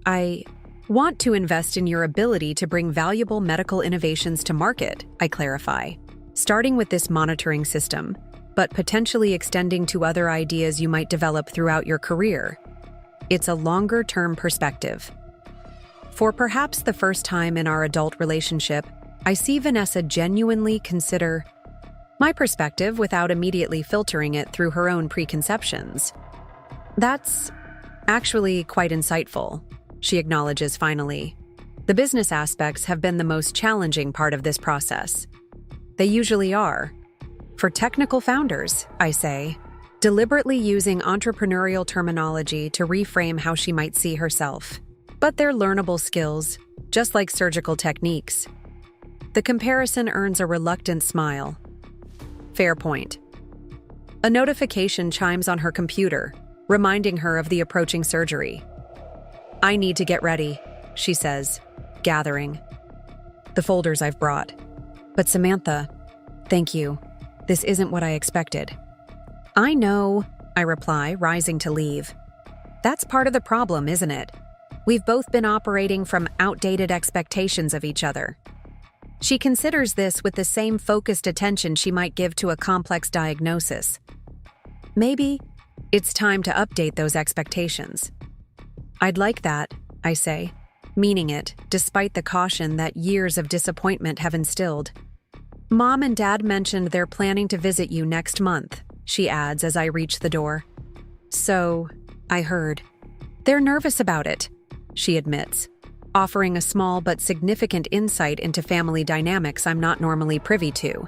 I want to invest in your ability to bring valuable medical innovations to market, I clarify, starting with this monitoring system, but potentially extending to other ideas you might develop throughout your career. It's a longer-term perspective. For perhaps the first time in our adult relationship, I see Vanessa genuinely consider my perspective without immediately filtering it through her own preconceptions. That's actually quite insightful, she acknowledges finally. The business aspects have been the most challenging part of this process. They usually are. For technical founders, I say, deliberately using entrepreneurial terminology to reframe how she might see herself. But they're learnable skills, just like surgical techniques. The comparison earns a reluctant smile. Fair point. A notification chimes on her computer, reminding her of the approaching surgery. I need to get ready, she says, gathering the folders I've brought. But Samantha, thank you. This isn't what I expected. I know, I reply, rising to leave. That's part of the problem, isn't it? We've both been operating from outdated expectations of each other. She considers this with the same focused attention she might give to a complex diagnosis. Maybe it's time to update those expectations. I'd like that, I say, meaning it, despite the caution that years of disappointment have instilled. Mom and Dad mentioned they're planning to visit you next month, she adds as I reach the door. So, I heard. They're nervous about it, she admits, offering a small but significant insight into family dynamics I'm not normally privy to.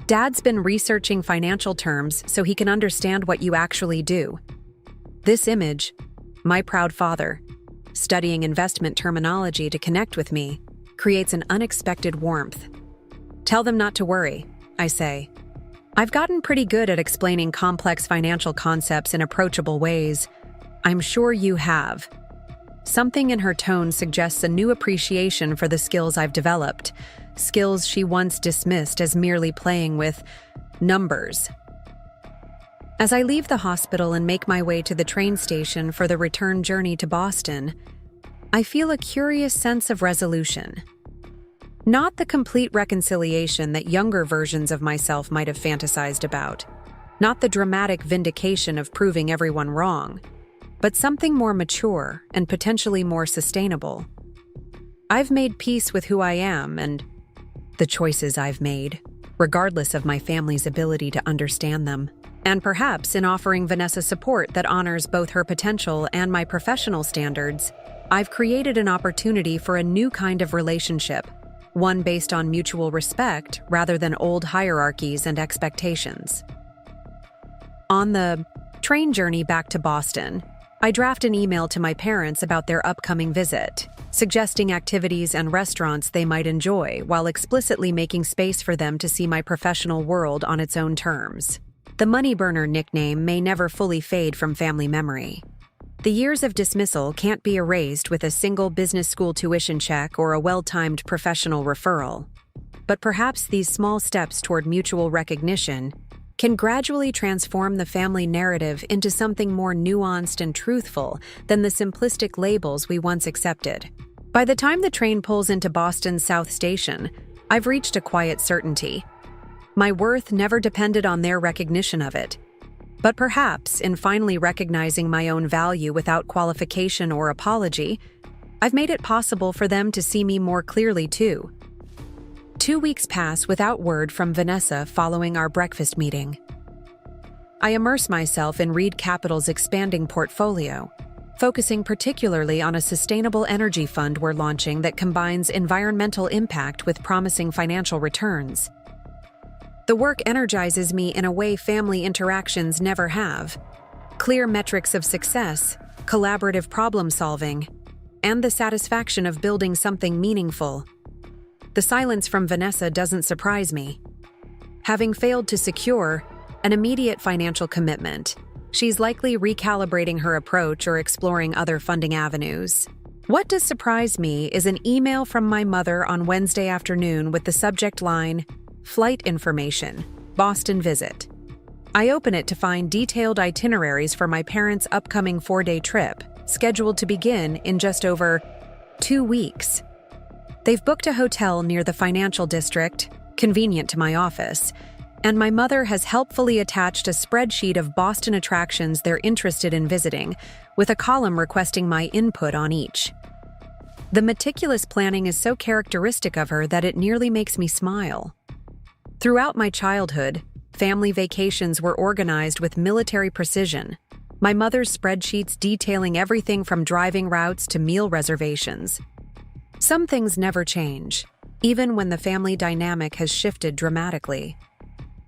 Dad's been researching financial terms so he can understand what you actually do. This image, my proud father, studying investment terminology to connect with me, creates an unexpected warmth. Tell them not to worry, I say. I've gotten pretty good at explaining complex financial concepts in approachable ways. I'm sure you have. Something in her tone suggests a new appreciation for the skills I've developed, skills she once dismissed as merely playing with numbers. As I leave the hospital and make my way to the train station for the return journey to Boston, I feel a curious sense of resolution. Not the complete reconciliation that younger versions of myself might have fantasized about. Not the dramatic vindication of proving everyone wrong, but something more mature and potentially more sustainable. I've made peace with who I am and the choices I've made, regardless of my family's ability to understand them. And perhaps in offering Vanessa support that honors both her potential and my professional standards, I've created an opportunity for a new kind of relationship, one based on mutual respect rather than old hierarchies and expectations. On the train journey back to Boston, I draft an email to my parents about their upcoming visit, suggesting activities and restaurants they might enjoy while explicitly making space for them to see my professional world on its own terms. The money burner nickname may never fully fade from family memory. The years of dismissal can't be erased with a single business school tuition check or a well-timed professional referral. But perhaps these small steps toward mutual recognition can gradually transform the family narrative into something more nuanced and truthful than the simplistic labels we once accepted. By the time the train pulls into Boston's South Station, I've reached a quiet certainty. My worth never depended on their recognition of it. But perhaps, in finally recognizing my own value without qualification or apology, I've made it possible for them to see me more clearly too. 2 weeks pass without word from Vanessa following our breakfast meeting. I immerse myself in Reid Capital's expanding portfolio, focusing particularly on a sustainable energy fund we're launching that combines environmental impact with promising financial returns. The work energizes me in a way family interactions never have. Clear metrics of success, collaborative problem solving, and the satisfaction of building something meaningful. The silence from Vanessa doesn't surprise me. Having failed to secure an immediate financial commitment, she's likely recalibrating her approach or exploring other funding avenues. What does surprise me is an email from my mother on Wednesday afternoon with the subject line, "Flight information, Boston visit." I open it to find detailed itineraries for my parents' upcoming 4-day trip, scheduled to begin in just over 2 weeks. They've booked a hotel near the financial district, convenient to my office, and my mother has helpfully attached a spreadsheet of Boston attractions they're interested in visiting, with a column requesting my input on each. The meticulous planning is so characteristic of her that it nearly makes me smile. Throughout my childhood, family vacations were organized with military precision, my mother's spreadsheets detailing everything from driving routes to meal reservations. Some things never change, even when the family dynamic has shifted dramatically.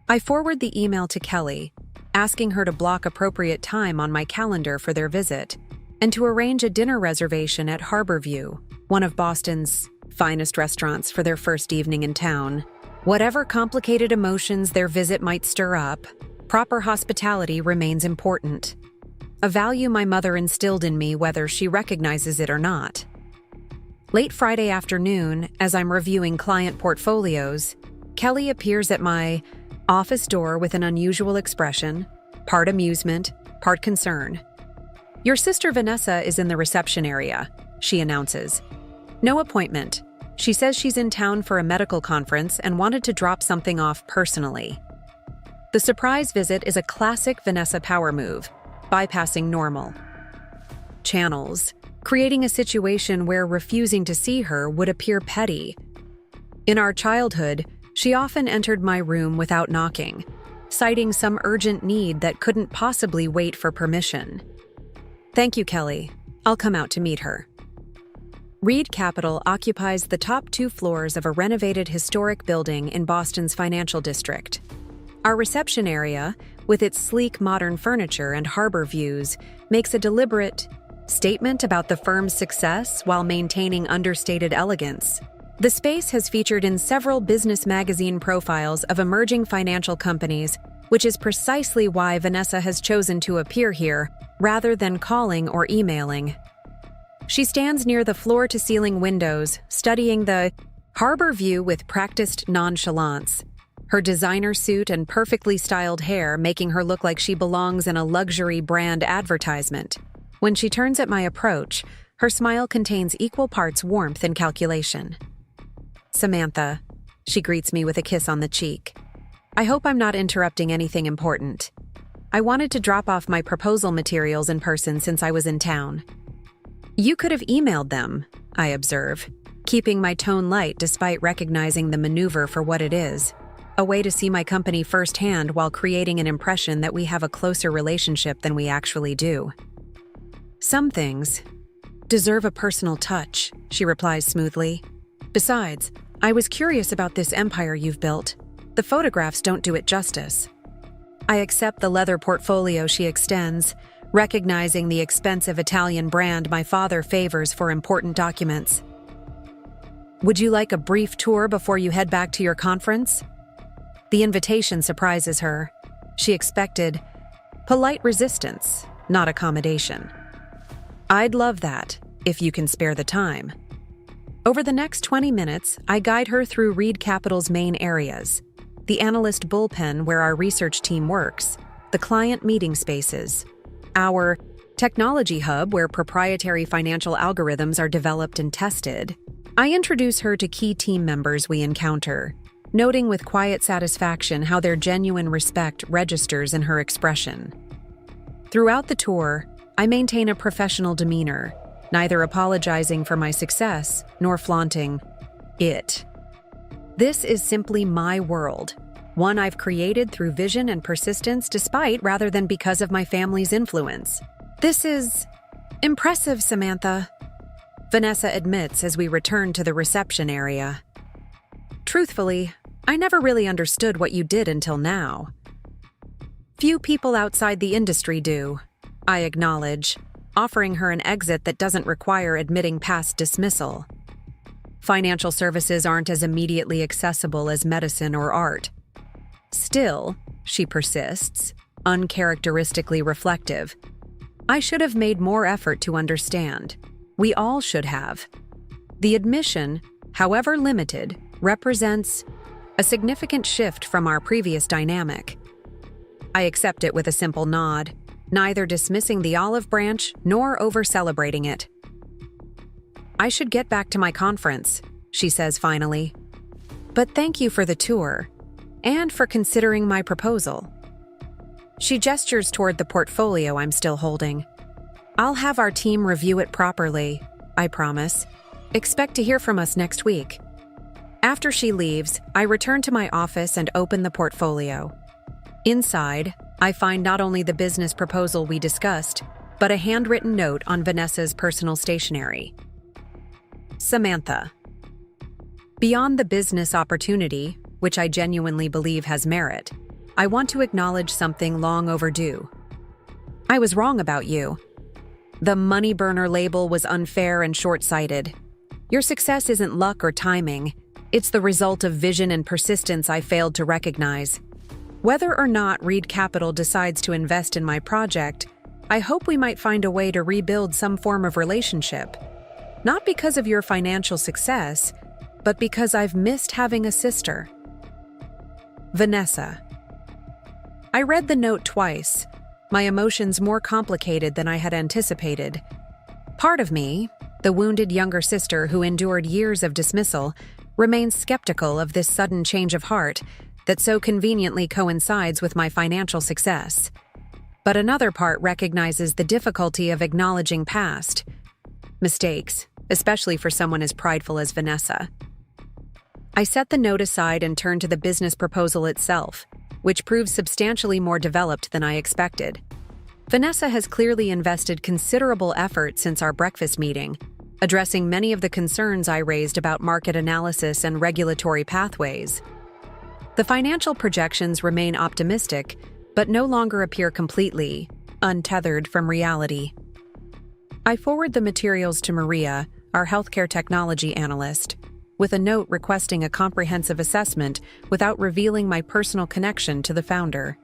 I forward the email to Kelly, asking her to block appropriate time on my calendar for their visit, and to arrange a dinner reservation at Harborview, one of Boston's finest restaurants, for their first evening in town. Whatever complicated emotions their visit might stir up, proper hospitality remains important. A value my mother instilled in me whether she recognizes it or not. Late Friday afternoon, as I'm reviewing client portfolios, Kelly appears at my office door with an unusual expression, part amusement, part concern. "Your sister Vanessa is in the reception area," she announces. "No appointment. She says she's in town for a medical conference and wanted to drop something off personally." The surprise visit is a classic Vanessa power move, bypassing normal channels, creating a situation where refusing to see her would appear petty. In our childhood, she often entered my room without knocking, citing some urgent need that couldn't possibly wait for permission. "Thank you, Kelly. I'll come out to meet her." Reid Capital occupies the top 2 floors of a renovated historic building in Boston's financial district. Our reception area, with its sleek modern furniture and harbor views, makes a deliberate statement about the firm's success while maintaining understated elegance. The space has featured in several business magazine profiles of emerging financial companies, which is precisely why Vanessa has chosen to appear here rather than calling or emailing. She stands near the floor-to-ceiling windows, studying the harbor view with practiced nonchalance, her designer suit and perfectly styled hair making her look like she belongs in a luxury brand advertisement. When she turns at my approach, Her smile contains equal parts warmth and calculation. "Samantha," she greets me with a kiss on the cheek. "I hope I'm not interrupting anything important. I wanted to drop off my proposal materials in person since I was in town." "You could have emailed them," I observe, keeping my tone light despite recognizing the maneuver for what it is, a way to see my company firsthand while creating an impression that we have a closer relationship than we actually do. "Some things deserve a personal touch," she replies smoothly. "Besides, I was curious about this empire you've built. The photographs don't do it justice." I accept the leather portfolio she extends, recognizing the expensive Italian brand my father favors for important documents. "Would you like a brief tour before you head back to your conference?" The invitation surprises her. She expected polite resistance, not accommodation. "I'd love that, if you can spare the time." Over the next 20 minutes, I guide her through Reid Capital's main areas: the analyst bullpen where our research team works, the client meeting spaces, our technology hub where proprietary financial algorithms are developed and tested. I introduce her to key team members we encounter, noting with quiet satisfaction how their genuine respect registers in her expression. Throughout the tour, I maintain a professional demeanor, neither apologizing for my success nor flaunting it. This is simply my world, one I've created through vision and persistence despite rather than because of my family's influence. "This is impressive, Samantha," Vanessa admits as we return to the reception area. "Truthfully, I never really understood what you did until now." "Few people outside the industry do," I acknowledge, offering her an exit that doesn't require admitting past dismissal. Financial services aren't as immediately accessible as medicine or art. "Still," she persists, uncharacteristically reflective, "I should have made more effort to understand. We all should have." The admission, however limited, represents a significant shift from our previous dynamic. I accept it with a simple nod, neither dismissing the olive branch nor over-celebrating it. "I should get back to my conference," she says finally. "But thank you for the tour, and for considering my proposal." She gestures toward the portfolio I'm still holding. "I'll have our team review it properly, I promise. Expect to hear from us next week." After she leaves, I return to my office and open the portfolio. Inside, I find not only the business proposal we discussed, but a handwritten note on Vanessa's personal stationery. "Samantha. Beyond the business opportunity, which I genuinely believe has merit, I want to acknowledge something long overdue. I was wrong about you. The money burner label was unfair and short-sighted. Your success isn't luck or timing. It's the result of vision and persistence I failed to recognize. Whether or not Reid Capital decides to invest in my project, I hope we might find a way to rebuild some form of relationship. Not because of your financial success, but because I've missed having a sister. Vanessa." I read the note twice, my emotions more complicated than I had anticipated. Part of me, the wounded younger sister who endured years of dismissal, remains skeptical of this sudden change of heart that so conveniently coincides with my financial success. But another part recognizes the difficulty of acknowledging past mistakes, especially for someone as prideful as Vanessa. I set the note aside and turn to the business proposal itself, which proves substantially more developed than I expected. Vanessa has clearly invested considerable effort since our breakfast meeting, addressing many of the concerns I raised about market analysis and regulatory pathways. The financial projections remain optimistic, but no longer appear completely untethered from reality. I forward the materials to Maria, our healthcare technology analyst, with a note requesting a comprehensive assessment without revealing my personal connection to the founder.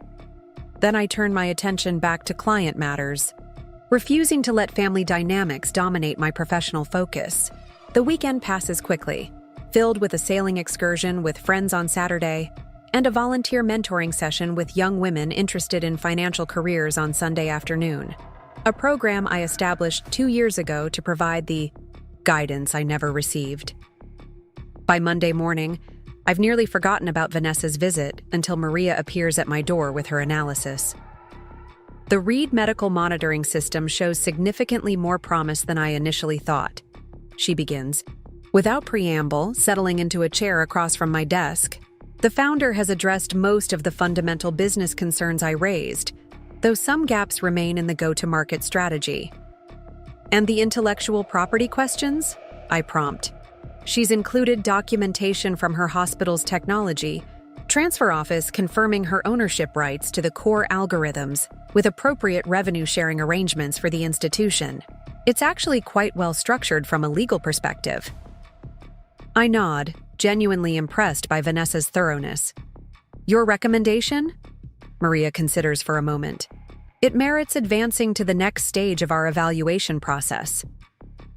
Then I turn my attention back to client matters, refusing to let family dynamics dominate my professional focus. The weekend passes quickly, filled with a sailing excursion with friends on Saturday and a volunteer mentoring session with young women interested in financial careers on Sunday afternoon. a program I established 2 years ago to provide the guidance I never received. By Monday morning, I've nearly forgotten about Vanessa's visit until Maria appears at my door with her analysis. The Reid medical monitoring system shows significantly more promise than I initially thought. She begins. Without preamble, settling into a chair across from my desk, the founder has addressed most of the fundamental business concerns I raised, though some gaps remain in the go-to-market strategy. And the intellectual property questions? I prompt. She's included documentation from her hospital's technology transfer office confirming her ownership rights to the core algorithms with appropriate revenue-sharing arrangements for the institution. It's actually quite well structured from a legal perspective. I nod, genuinely impressed by Vanessa's thoroughness. Your recommendation? Maria considers for a moment. It merits advancing to the next stage of our evaluation process.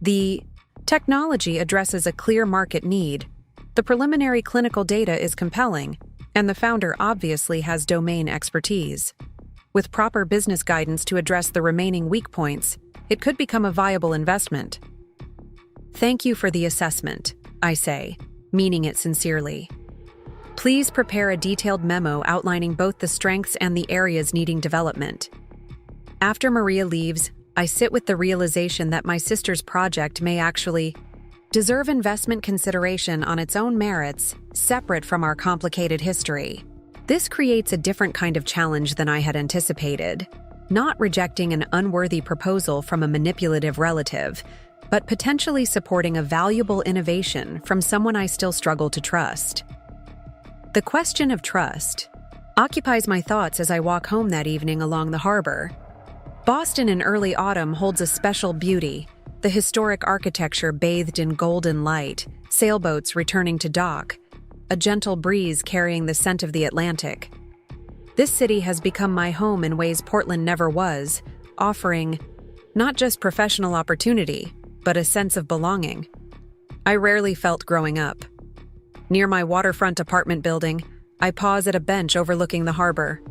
The technology addresses a clear market need. The preliminary clinical data is compelling, and the founder obviously has domain expertise. With proper business guidance to address the remaining weak points, it could become a viable investment. Thank you for the assessment, I say, meaning it sincerely. Please prepare a detailed memo outlining both the strengths and the areas needing development. After Maria leaves, I sit with the realization that my sister's project may actually deserve investment consideration on its own merits, separate from our complicated history. This creates a different kind of challenge than I had anticipated, not rejecting an unworthy proposal from a manipulative relative, but potentially supporting a valuable innovation from someone I still struggle to trust. The question of trust occupies my thoughts as I walk home that evening along the harbor. Boston in early autumn holds a special beauty, the historic architecture bathed in golden light, sailboats returning to dock, a gentle breeze carrying the scent of the Atlantic. This city has become my home in ways Portland never was, offering not just professional opportunity, but a sense of belonging I rarely felt growing up. Near my waterfront apartment building, I pause at a bench overlooking the harbor,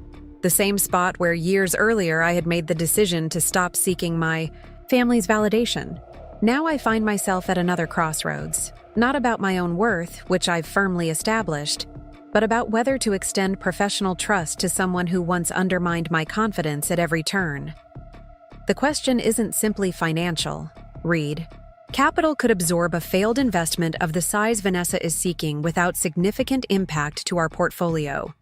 the same spot where years earlier I had made the decision to stop seeking my family's validation. Now I find myself at another crossroads, not about my own worth, which I've firmly established, but about whether to extend professional trust to someone who once undermined my confidence at every turn. The question isn't simply financial. Reid Capital could absorb a failed investment of the size Vanessa is seeking without significant impact to our portfolio.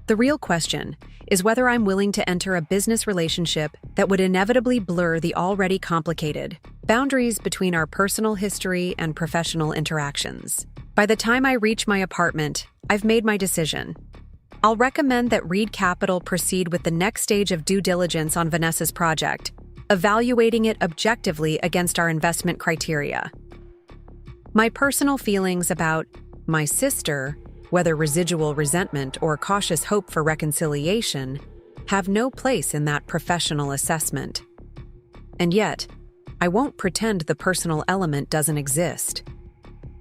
The real question is whether I'm willing to enter a business relationship that would inevitably blur the already complicated boundaries between our personal history and professional interactions. By the time I reach my apartment, I've made my decision. I'll recommend that Reid Capital proceed with the next stage of due diligence on Vanessa's project, evaluating it objectively against our investment criteria. My personal feelings about my sister, whether residual resentment or cautious hope for reconciliation, have no place in that professional assessment. And yet, I won't pretend the personal element doesn't exist.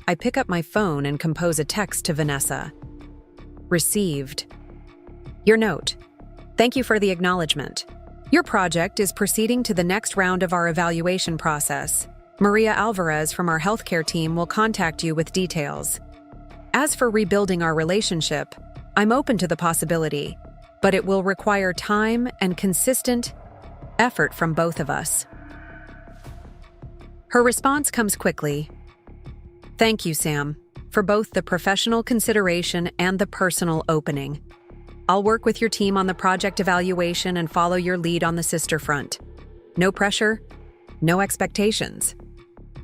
I pick up my phone and compose a text to Vanessa. Received. Your note. Thank you for the acknowledgement. Your project is proceeding to the next round of our evaluation process. Maria Alvarez from our healthcare team will contact you with details. As for rebuilding our relationship, I'm open to the possibility, but it will require time and consistent effort from both of us. Her response comes quickly. Thank you, Sam, for both the professional consideration and the personal opening. I'll work with your team on the project evaluation and follow your lead on the sister front. No pressure, no expectations.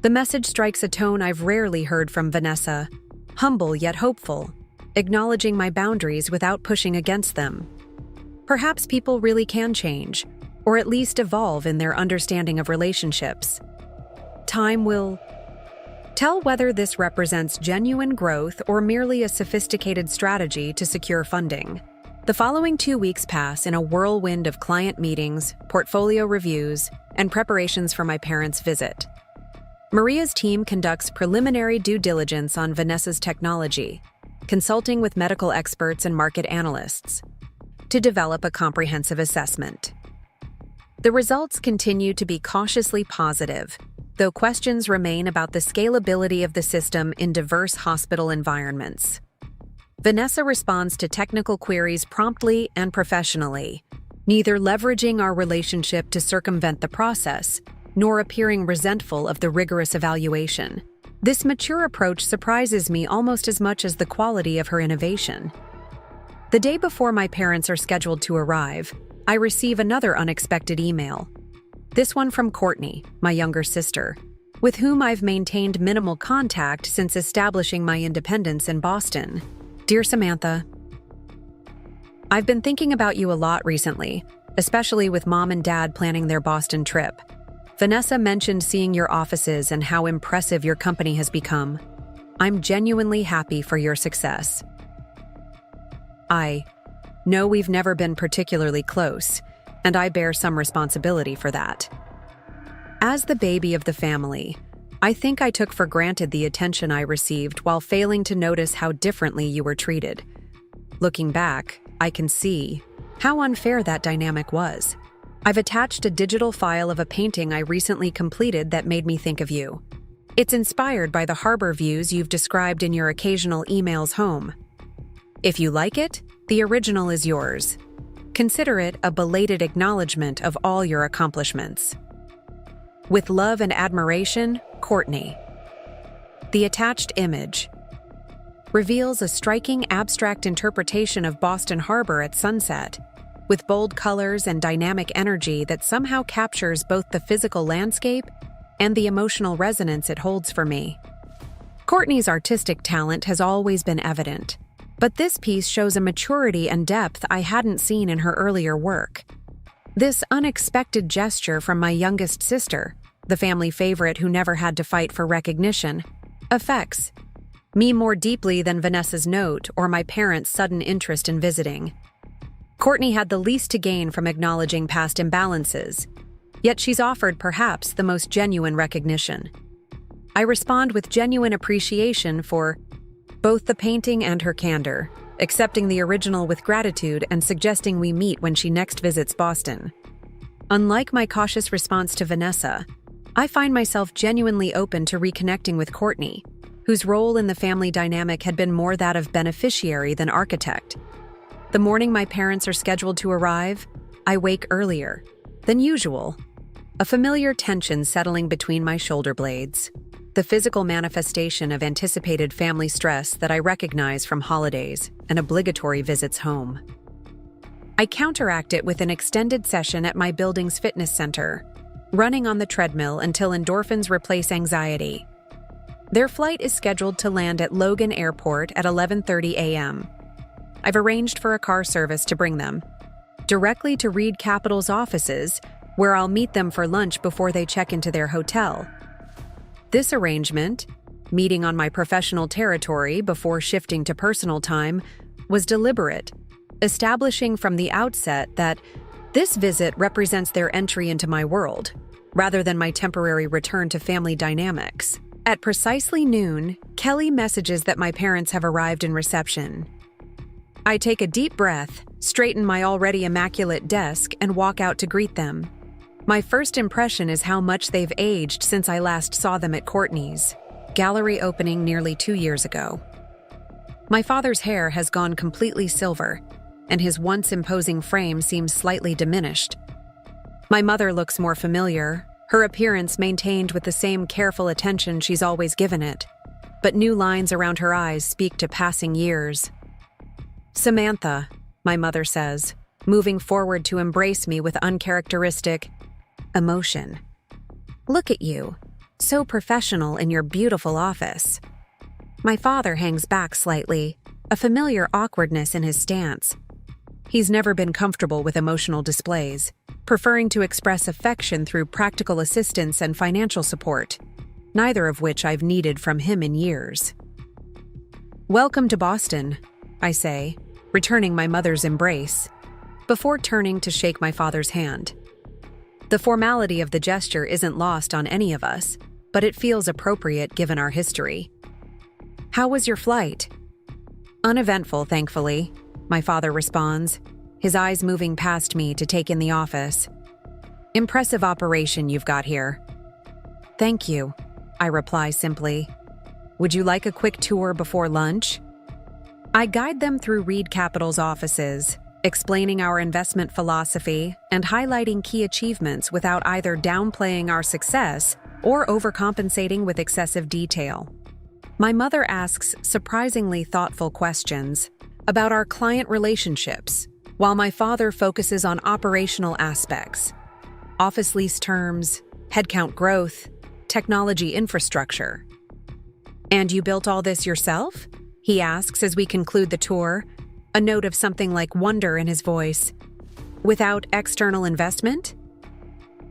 The message strikes a tone I've rarely heard from Vanessa, humble yet hopeful, acknowledging my boundaries without pushing against them. Perhaps people really can change, or at least evolve in their understanding of relationships. Time will tell whether this represents genuine growth or merely a sophisticated strategy to secure funding. The following 2 weeks pass in a whirlwind of client meetings, portfolio reviews, and preparations for my parents' visit. Maria's team conducts preliminary due diligence on Vanessa's technology, consulting with medical experts and market analysts to develop a comprehensive assessment. The results continue to be cautiously positive, though questions remain about the scalability of the system in diverse hospital environments. Vanessa responds to technical queries promptly and professionally, neither leveraging our relationship to circumvent the process, nor appearing resentful of the rigorous evaluation. This mature approach surprises me almost as much as the quality of her innovation. The day before my parents are scheduled to arrive, I receive another unexpected email. This one from Courtney, my younger sister, with whom I've maintained minimal contact since establishing my independence in Boston. Dear Samantha, I've been thinking about you a lot recently, especially with Mom and Dad planning their Boston trip. Vanessa mentioned seeing your offices and how impressive your company has become. I'm genuinely happy for your success. I know we've never been particularly close, and I bear some responsibility for that. As the baby of the family, I think I took for granted the attention I received while failing to notice how differently you were treated. Looking back, I can see how unfair that dynamic was. I've attached a digital file of a painting I recently completed that made me think of you. It's inspired by the harbor views you've described in your occasional emails home. If you like it, the original is yours. Consider it a belated acknowledgement of all your accomplishments. With love and admiration, Courtney. The attached image reveals a striking abstract interpretation of Boston Harbor at sunset, with bold colors and dynamic energy that somehow captures both the physical landscape and the emotional resonance it holds for me. Courtney's artistic talent has always been evident, but this piece shows a maturity and depth I hadn't seen in her earlier work. This unexpected gesture from my youngest sister, the family favorite who never had to fight for recognition, affects me more deeply than Vanessa's note or my parents' sudden interest in visiting. Courtney had the least to gain from acknowledging past imbalances, yet she's offered perhaps the most genuine recognition. I respond with genuine appreciation for both the painting and her candor, accepting the original with gratitude and suggesting we meet when she next visits Boston. Unlike my cautious response to Vanessa, I find myself genuinely open to reconnecting with Courtney, whose role in the family dynamic had been more that of beneficiary than architect. The morning my parents are scheduled to arrive, I wake earlier than usual, a familiar tension settling between my shoulder blades, the physical manifestation of anticipated family stress that I recognize from holidays and obligatory visits home. I counteract it with an extended session at my building's fitness center, running on the treadmill until endorphins replace anxiety. Their flight is scheduled to land at Logan Airport at 11:30 a.m. I've arranged for a car service to bring them directly to Reid Capital's offices, where I'll meet them for lunch before they check into their hotel. This arrangement, meeting on my professional territory before shifting to personal time, was deliberate, establishing from the outset that this visit represents their entry into my world, rather than my temporary return to family dynamics. At precisely noon, Kelly messages that my parents have arrived in reception. I take a deep breath, straighten my already immaculate desk, and walk out to greet them. My first impression is how much they've aged since I last saw them at Courtney's gallery opening nearly 2 years ago. My father's hair has gone completely silver, and his once imposing frame seems slightly diminished. My mother looks more familiar, her appearance maintained with the same careful attention she's always given it, but new lines around her eyes speak to passing years. Samantha, my mother says, moving forward to embrace me with uncharacteristic emotion. Look at you, so professional in your beautiful office. My father hangs back slightly, a familiar awkwardness in his stance. He's never been comfortable with emotional displays, preferring to express affection through practical assistance and financial support, neither of which I've needed from him in years. Welcome to Boston, I say, returning my mother's embrace, before turning to shake my father's hand. The formality of the gesture isn't lost on any of us, but it feels appropriate given our history. How was your flight? Uneventful, thankfully, my father responds, his eyes moving past me to take in the office. Impressive operation you've got here. Thank you, I reply simply. Would you like a quick tour before lunch? I guide them through Reid Capital's offices, explaining our investment philosophy and highlighting key achievements without either downplaying our success or overcompensating with excessive detail. My mother asks surprisingly thoughtful questions about our client relationships, while my father focuses on operational aspects: office lease terms, headcount growth, technology infrastructure. And you built all this yourself? He asks as we conclude the tour, a note of something like wonder in his voice. Without external investment?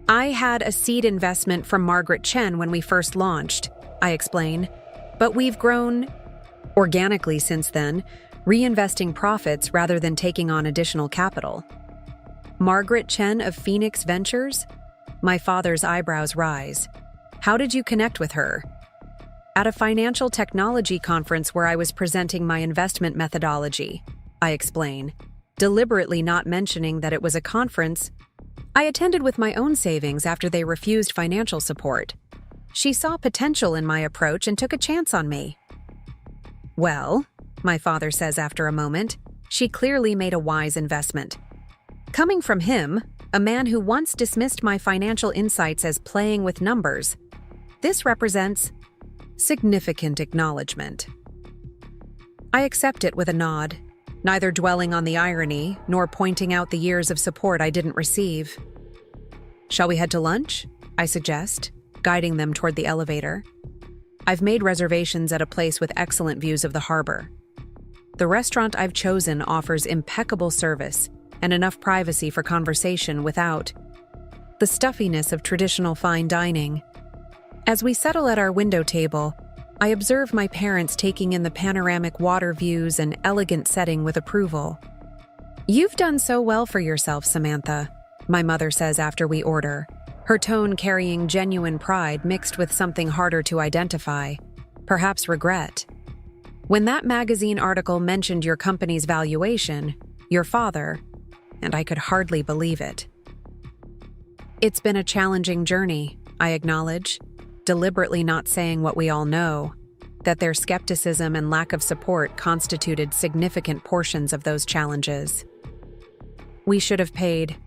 I had a seed investment from Margaret Chen when we first launched, I explain, but we've grown organically since then, reinvesting profits rather than taking on additional capital. Margaret Chen of Phoenix Ventures? My father's eyebrows rise. How did you connect with her? At a financial technology conference where I was presenting my investment methodology, I explain, deliberately not mentioning that it was a conference I attended with my own savings after they refused financial support. She saw potential in my approach and took a chance on me. Well, my father says after a moment, she clearly made a wise investment. Coming from him, a man who once dismissed my financial insights as playing with numbers, this represents significant acknowledgement. I accept it with a nod, neither dwelling on the irony nor pointing out the years of support I didn't receive. Shall we head to lunch? I suggest, guiding them toward the elevator. I've made reservations at a place with excellent views of the harbor. The restaurant I've chosen offers impeccable service and enough privacy for conversation without the stuffiness of traditional fine dining. As we settle at our window table, I observe my parents taking in the panoramic water views and elegant setting with approval. You've done so well for yourself, Samantha, my mother says after we order, her tone carrying genuine pride mixed with something harder to identify, perhaps regret. When that magazine article mentioned your company's valuation, your father, and I could hardly believe it. It's been a challenging journey, I acknowledge, deliberately not saying what we all know, that their skepticism and lack of support constituted significant portions of those challenges. We should have paid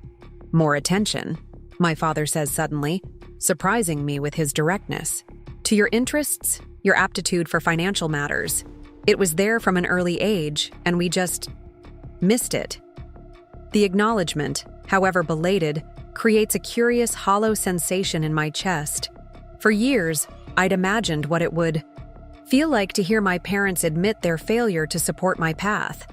more attention, my father says suddenly, surprising me with his directness. To your interests, your aptitude for financial matters. It was there from an early age, and we just missed it. The acknowledgement, however belated, creates a curious hollow sensation in my chest. For years, I'd imagined what it would feel like to hear my parents admit their failure to support my path.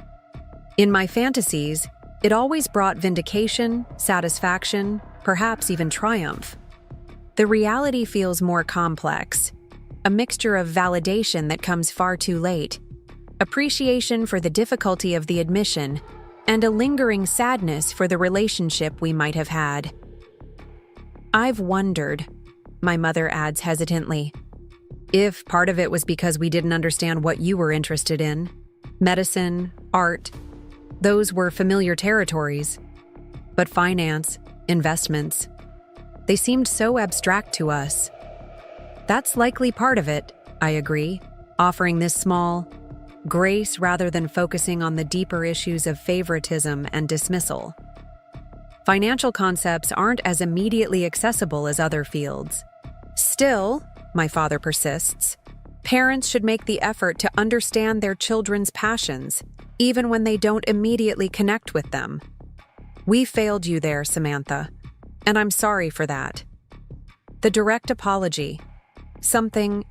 In my fantasies, it always brought vindication, satisfaction, perhaps even triumph. The reality feels more complex, a mixture of validation that comes far too late, appreciation for the difficulty of the admission, and a lingering sadness for the relationship we might have had. I've wondered, my mother adds hesitantly, if part of it was because we didn't understand what you were interested in. Medicine, art, those were familiar territories. But finance, investments, they seemed so abstract to us. That's likely part of it, I agree, offering this small grace rather than focusing on the deeper issues of favoritism and dismissal. Financial concepts aren't as immediately accessible as other fields. Still, my father persists, parents should make the effort to understand their children's passions, even when they don't immediately connect with them. We failed you there, Samantha, and I'm sorry for that. The direct apology, something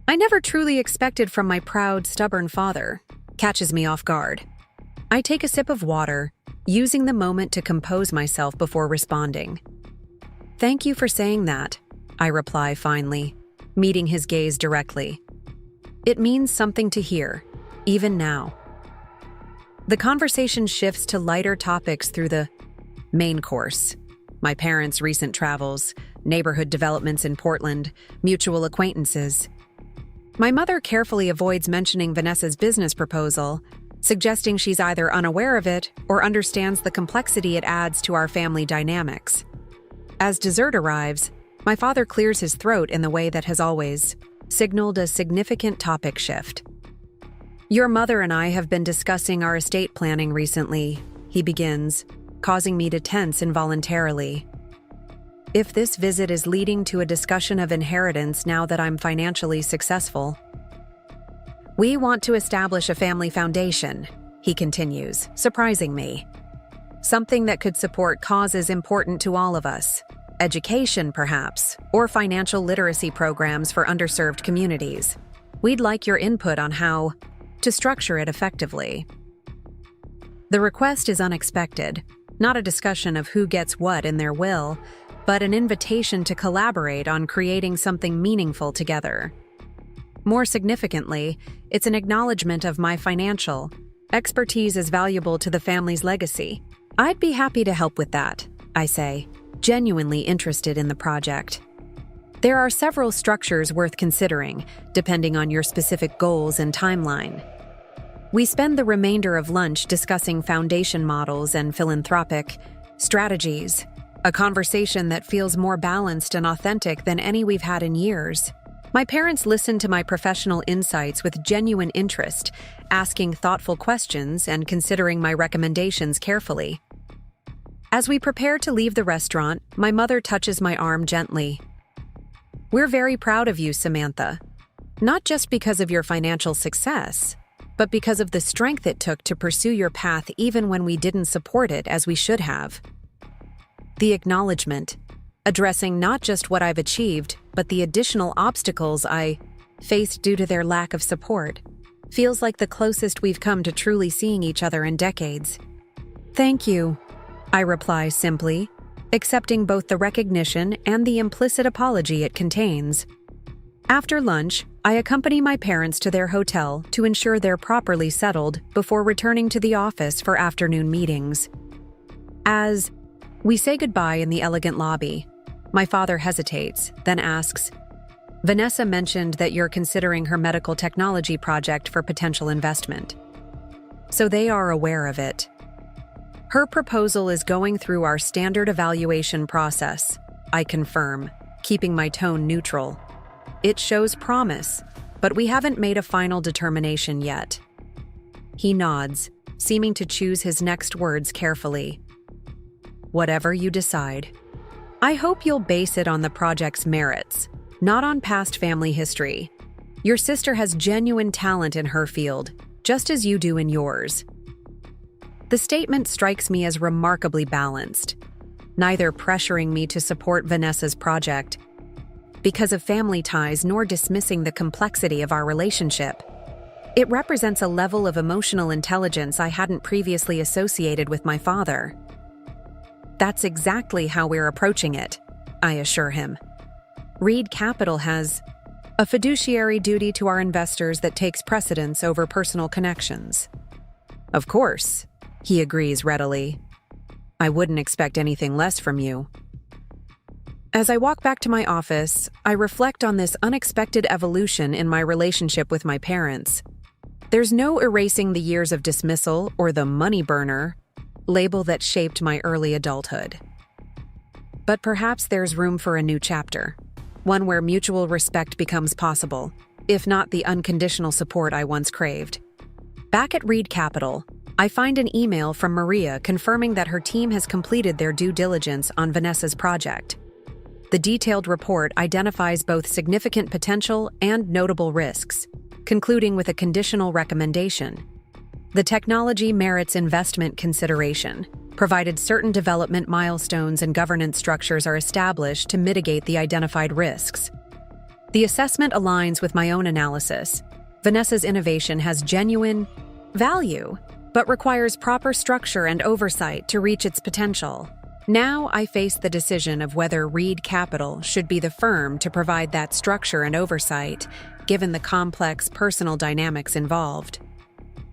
I never truly expected from my proud, stubborn father, catches me off guard. I take a sip of water, using the moment to compose myself before responding. Thank you for saying that, I reply finally, meeting his gaze directly. It means something to hear, even now. The conversation shifts to lighter topics through the main course. My parents' recent travels, neighborhood developments in Portland, mutual acquaintances. My mother carefully avoids mentioning Vanessa's business proposal, suggesting she's either unaware of it or understands the complexity it adds to our family dynamics. As dessert arrives, my father clears his throat in the way that has always signaled a significant topic shift. "Your mother and I have been discussing our estate planning recently," he begins, causing me to tense involuntarily. If this visit is leading to a discussion of inheritance now that I'm financially successful. "We want to establish a family foundation," he continues, surprising me. "Something that could support causes important to all of us. Education, perhaps, or financial literacy programs for underserved communities. We'd like your input on how to structure it effectively." The request is unexpected, not a discussion of who gets what in their will, but an invitation to collaborate on creating something meaningful together. More significantly, it's an acknowledgement of my financial expertise is valuable to the family's legacy. "I'd be happy to help with that," I say, genuinely interested in the project. "There are several structures worth considering, depending on your specific goals and timeline." We spend the remainder of lunch discussing foundation models and philanthropic strategies, a conversation that feels more balanced and authentic than any we've had in years. My parents listen to my professional insights with genuine interest, asking thoughtful questions and considering my recommendations carefully. As we prepare to leave the restaurant, my mother touches my arm gently. "We're very proud of you, Samantha. Not just because of your financial success, but because of the strength it took to pursue your path even when we didn't support it as we should have." The acknowledgement, addressing not just what I've achieved, but the additional obstacles I faced due to their lack of support, feels like the closest we've come to truly seeing each other in decades. "Thank you," I reply simply, accepting both the recognition and the implicit apology it contains. After lunch, I accompany my parents to their hotel to ensure they're properly settled before returning to the office for afternoon meetings. As we say goodbye in the elegant lobby, my father hesitates, then asks, "Vanessa mentioned that you're considering her medical technology project for potential investment. So they are aware of it." "Her proposal is going through our standard evaluation process," I confirm, keeping my tone neutral. "It shows promise, but we haven't made a final determination yet." He nods, seeming to choose his next words carefully. "Whatever you decide. I hope you'll base it on the project's merits, not on past family history. Your sister has genuine talent in her field, just as you do in yours." The statement strikes me as remarkably balanced, neither pressuring me to support Vanessa's project because of family ties nor dismissing the complexity of our relationship. It represents a level of emotional intelligence I hadn't previously associated with my father. "That's exactly how we're approaching it," I assure him. "Reid Capital has a fiduciary duty to our investors that takes precedence over personal connections." "Of course," he agrees readily. "I wouldn't expect anything less from you." As I walk back to my office, I reflect on this unexpected evolution in my relationship with my parents. There's no erasing the years of dismissal or the money burner label that shaped my early adulthood. But perhaps there's room for a new chapter, one where mutual respect becomes possible, if not the unconditional support I once craved. Back at Reid Capital, I find an email from Maria confirming that her team has completed their due diligence on Vanessa's project. The detailed report identifies both significant potential and notable risks, concluding with a conditional recommendation. The technology merits investment consideration, provided certain development milestones and governance structures are established to mitigate the identified risks. The assessment aligns with my own analysis. Vanessa's innovation has genuine value, but requires proper structure and oversight to reach its potential. Now I face the decision of whether Reid Capital should be the firm to provide that structure and oversight, given the complex personal dynamics involved.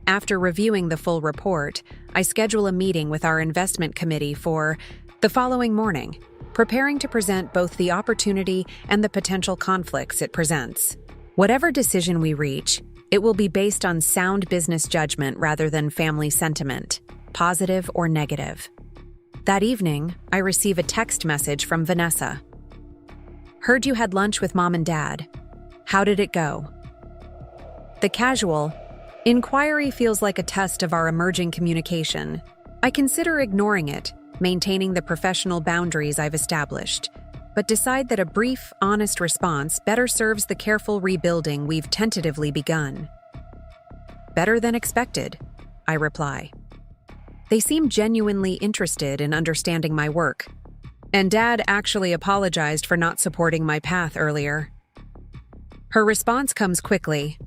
After reviewing the full report, I schedule a meeting with our investment committee for the following morning, preparing to present both the opportunity and the potential conflicts it presents. Whatever decision we reach, it will be based on sound business judgment rather than family sentiment, positive or negative. That evening, I receive a text message from Vanessa. Heard you had lunch with mom and dad. How did it go? The casual inquiry feels like a test of our emerging communication. I consider ignoring it, maintaining the professional boundaries I've established, but decide that a brief, honest response better serves the careful rebuilding we've tentatively begun. Better than expected, I reply. They seem genuinely interested in understanding my work, and Dad actually apologized for not supporting my path earlier. Her response comes quickly.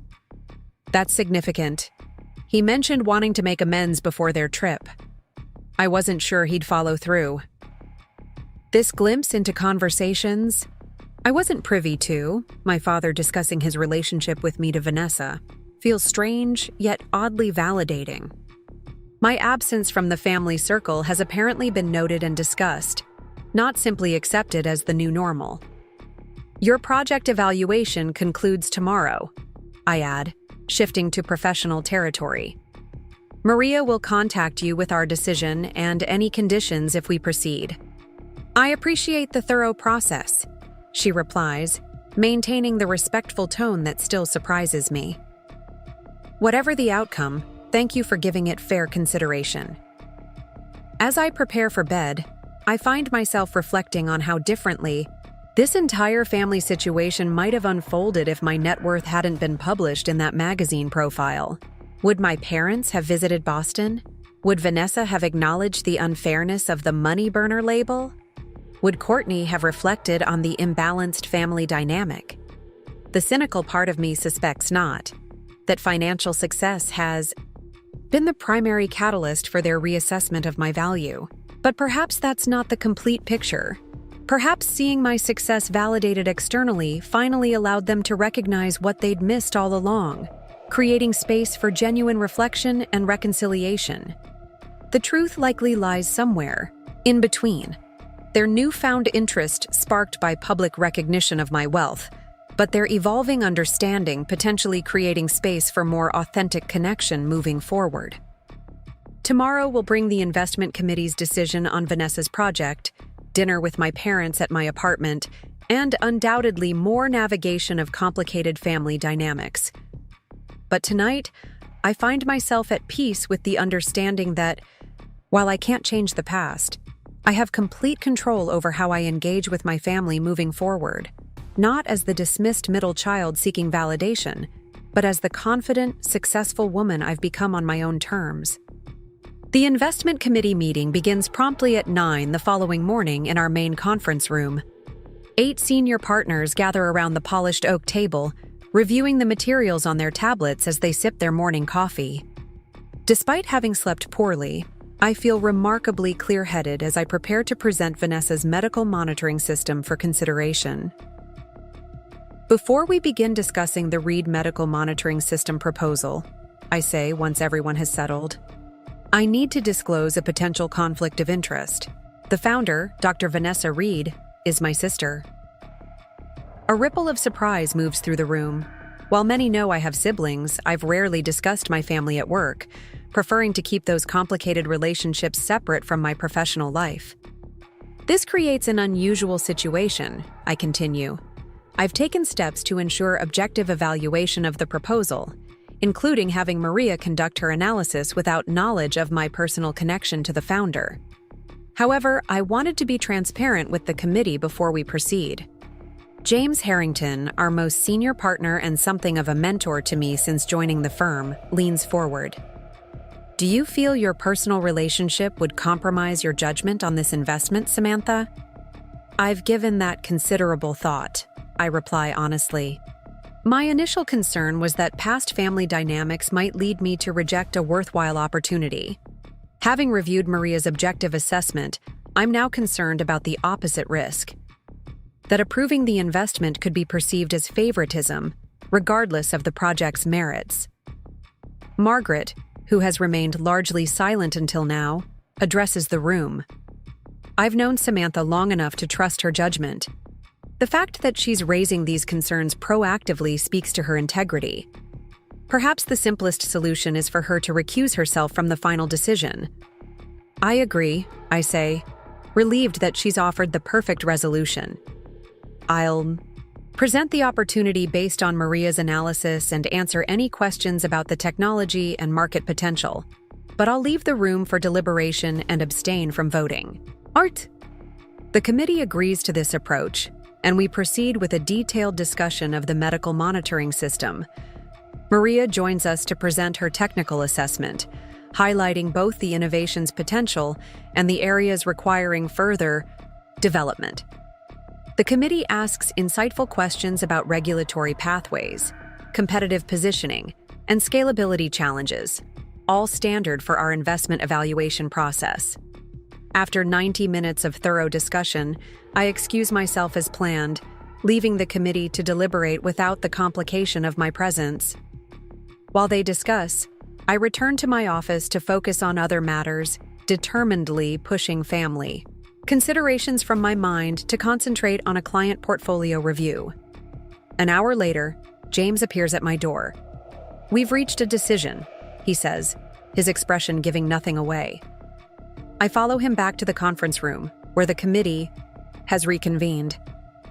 That's significant. He mentioned wanting to make amends before their trip. I wasn't sure he'd follow through. This glimpse into conversations I wasn't privy to, my father discussing his relationship with me to Vanessa, feels strange yet oddly validating. My absence from the family circle has apparently been noted and discussed, not simply accepted as the new normal. Your project evaluation concludes tomorrow, I add, shifting to professional territory. Maria will contact you with our decision and any conditions if we proceed. I appreciate the thorough process, she replies, maintaining the respectful tone that still surprises me. Whatever the outcome, thank you for giving it fair consideration. As I prepare for bed, I find myself reflecting on how differently this entire family situation might have unfolded if my net worth hadn't been published in that magazine profile. Would my parents have visited Boston? Would Vanessa have acknowledged the unfairness of the money burner label? Would Courtney have reflected on the imbalanced family dynamic? The cynical part of me suspects not, that financial success has been the primary catalyst for their reassessment of my value. But perhaps that's not the complete picture. Perhaps seeing my success validated externally finally allowed them to recognize what they'd missed all along, creating space for genuine reflection and reconciliation. The truth likely lies somewhere in between. Their newfound interest sparked by public recognition of my wealth, but their evolving understanding potentially creating space for more authentic connection moving forward. Tomorrow will bring the investment committee's decision on Vanessa's project, dinner with my parents at my apartment, and undoubtedly more navigation of complicated family dynamics. But tonight, I find myself at peace with the understanding that, while I can't change the past, I have complete control over how I engage with my family moving forward, not as the dismissed middle child seeking validation, but as the confident, successful woman I've become on my own terms. The investment committee meeting begins promptly at 9 the following morning in our main conference room. 8 senior partners gather around the polished oak table, reviewing the materials on their tablets as they sip their morning coffee. Despite having slept poorly, I feel remarkably clear-headed as I prepare to present Vanessa's medical monitoring system for consideration. Before we begin discussing the Reid medical monitoring system proposal, I say once everyone has settled, I need to disclose a potential conflict of interest. The founder, Dr. Vanessa Reid, is my sister. A ripple of surprise moves through the room. While many know I have siblings, I've rarely discussed my family at work, preferring to keep those complicated relationships separate from my professional life. This creates an unusual situation, I continue. I've taken steps to ensure objective evaluation of the proposal, including having Maria conduct her analysis without knowledge of my personal connection to the founder. However, I wanted to be transparent with the committee before we proceed. James Harrington, our most senior partner and something of a mentor to me since joining the firm, leans forward. Do you feel your personal relationship would compromise your judgment on this investment, Samantha? I've given that considerable thought, I reply honestly. My initial concern was that past family dynamics might lead me to reject a worthwhile opportunity. Having reviewed Maria's objective assessment, I'm now concerned about the opposite risk: that approving the investment could be perceived as favoritism, regardless of the project's merits. Margaret, who has remained largely silent until now, addresses the room. I've known Samantha long enough to trust her judgment. The fact that she's raising these concerns proactively speaks to her integrity. Perhaps the simplest solution is for her to recuse herself from the final decision. I agree, I say, relieved that she's offered the perfect resolution. I'll present the opportunity based on Maria's analysis and answer any questions about the technology and market potential, but I'll leave the room for deliberation and abstain from voting. Art! The committee agrees to this approach, and we proceed with a detailed discussion of the medical monitoring system. Maria joins us to present her technical assessment, highlighting both the innovation's potential and the areas requiring further development. The committee asks insightful questions about regulatory pathways, competitive positioning, and scalability challenges, all standard for our investment evaluation process. After 90 minutes of thorough discussion, I excuse myself as planned, leaving the committee to deliberate without the complication of my presence. While they discuss, I return to my office to focus on other matters, determinedly pushing family considerations from my mind to concentrate on a client portfolio review. An hour later, James appears at my door. "We've reached a decision," he says, his expression giving nothing away. I follow him back to the conference room, where the committee has reconvened.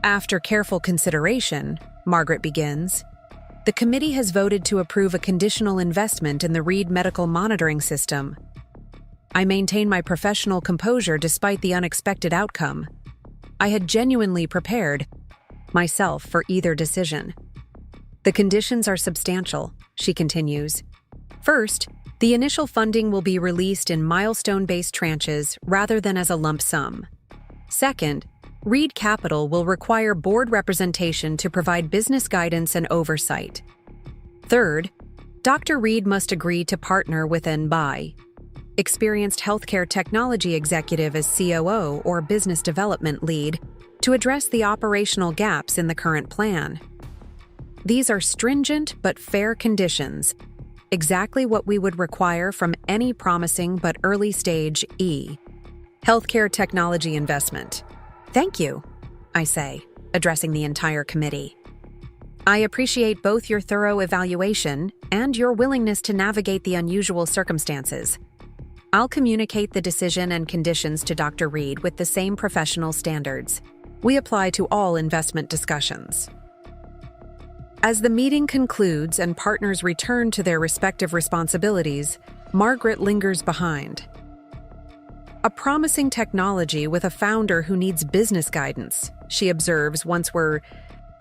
After careful consideration, Margaret begins, the committee has voted to approve a conditional investment in the Reid medical monitoring system. I maintain my professional composure despite the unexpected outcome. I had genuinely prepared myself for either decision. The conditions are substantial, she continues. First, the initial funding will be released in milestone-based tranches rather than as a lump sum. Second, Reid Capital will require board representation to provide business guidance and oversight. Third, Dr. Reid must agree to partner with an experienced healthcare technology executive as COO or business development lead to address the operational gaps in the current plan. These are stringent but fair conditions, exactly what we would require from any promising but early-stage healthcare technology investment. Thank you, I say, addressing the entire committee. I appreciate both your thorough evaluation and your willingness to navigate the unusual circumstances. I'll communicate the decision and conditions to Dr. Reid with the same professional standards we apply to all investment discussions. As the meeting concludes and partners return to their respective responsibilities, Margaret lingers behind. A promising technology with a founder who needs business guidance, she observes once we're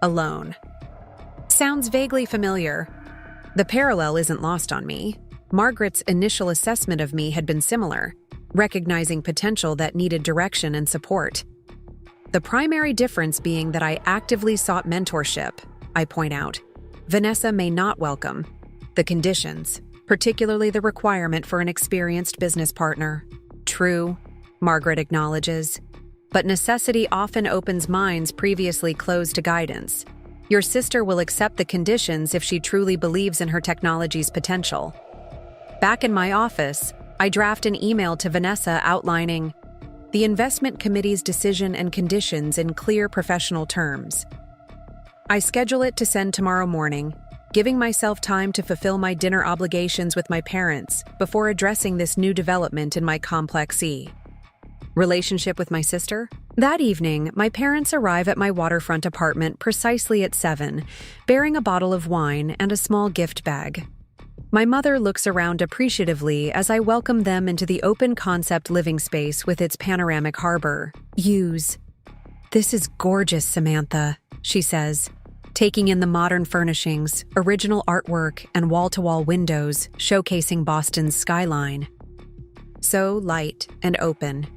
alone. Sounds vaguely familiar. The parallel isn't lost on me. Margaret's initial assessment of me had been similar, recognizing potential that needed direction and support. The primary difference being that I actively sought mentorship, I point out. Vanessa may not welcome the conditions, particularly the requirement for an experienced business partner. True, Margaret acknowledges, but necessity often opens minds previously closed to guidance. Your sister will accept the conditions if she truly believes in her technology's potential. Back in my office, I draft an email to Vanessa outlining the investment committee's decision and conditions in clear professional terms. I schedule it to send tomorrow morning, giving myself time to fulfill my dinner obligations with my parents before addressing this new development in my complex relationship with my sister. That evening, my parents arrive at my waterfront apartment precisely at 7, bearing a bottle of wine and a small gift bag. My mother looks around appreciatively as I welcome them into the open-concept living space with its panoramic harbor. This is gorgeous, Samantha, she says, taking in the modern furnishings, original artwork, and wall-to-wall windows showcasing Boston's skyline. So light and open.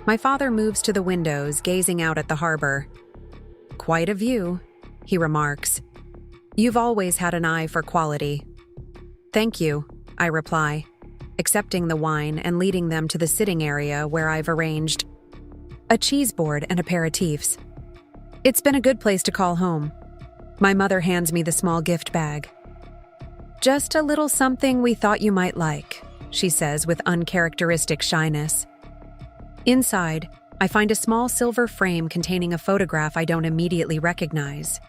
My father moves to the windows, gazing out at the harbor. Quite a view, he remarks. You've always had an eye for quality. Thank you, I reply, accepting the wine and leading them to the sitting area where I've arranged a cheese board and aperitifs. It's been a good place to call home. My mother hands me the small gift bag. Just a little something we thought you might like, she says with uncharacteristic shyness. Inside, I find a small silver frame containing a photograph I don't immediately recognize.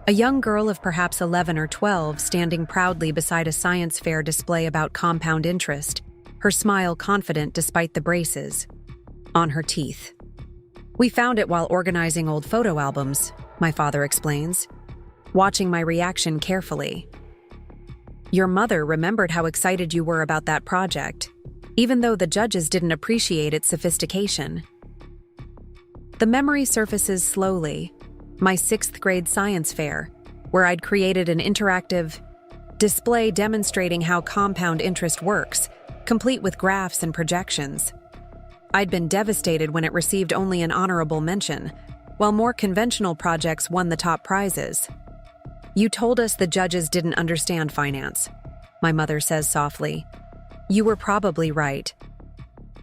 A young girl of perhaps 11 or 12 standing proudly beside a science fair display about compound interest, her smile confident despite the braces on her teeth. "We found it while organizing old photo albums," my father explains, watching my reaction carefully. "Your mother remembered how excited you were about that project, even though the judges didn't appreciate its sophistication." The memory surfaces slowly. My 6th grade science fair, where I'd created an interactive display demonstrating how compound interest works, complete with graphs and projections. I'd been devastated when it received only an honorable mention, while more conventional projects won the top prizes. "You told us the judges didn't understand finance," my mother says softly. "You were probably right."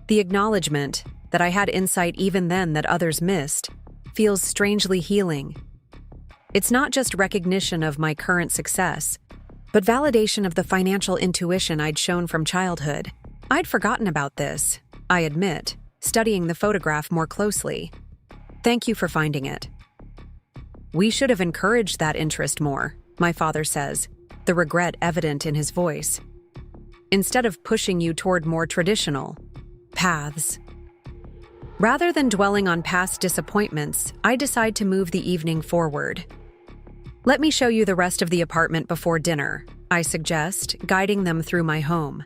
The acknowledgement that I had insight even then that others missed feels strangely healing. It's not just recognition of my current success, but validation of the financial intuition I'd shown from childhood. I'd forgotten about this, I admit, studying the photograph more closely. "Thank you for finding it." "We should have encouraged that interest more," my father says, the regret evident in his voice. "Instead of pushing you toward more traditional paths." Rather than dwelling on past disappointments, I decide to move the evening forward. "Let me show you the rest of the apartment before dinner," I suggest, guiding them through my home.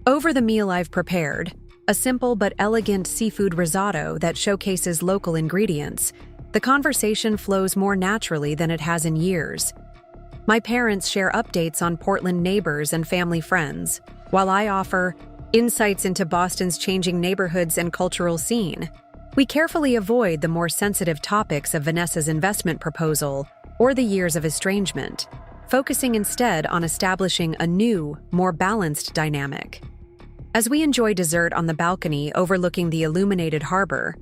Over the meal I've prepared, a simple but elegant seafood risotto that showcases local ingredients, the conversation flows more naturally than it has in years. My parents share updates on Portland neighbors and family friends, while I offer insights into Boston's changing neighborhoods and cultural scene. We carefully avoid the more sensitive topics of Vanessa's investment proposal or the years of estrangement, focusing instead on establishing a new, more balanced dynamic. As we enjoy dessert on the balcony overlooking the illuminated harbor,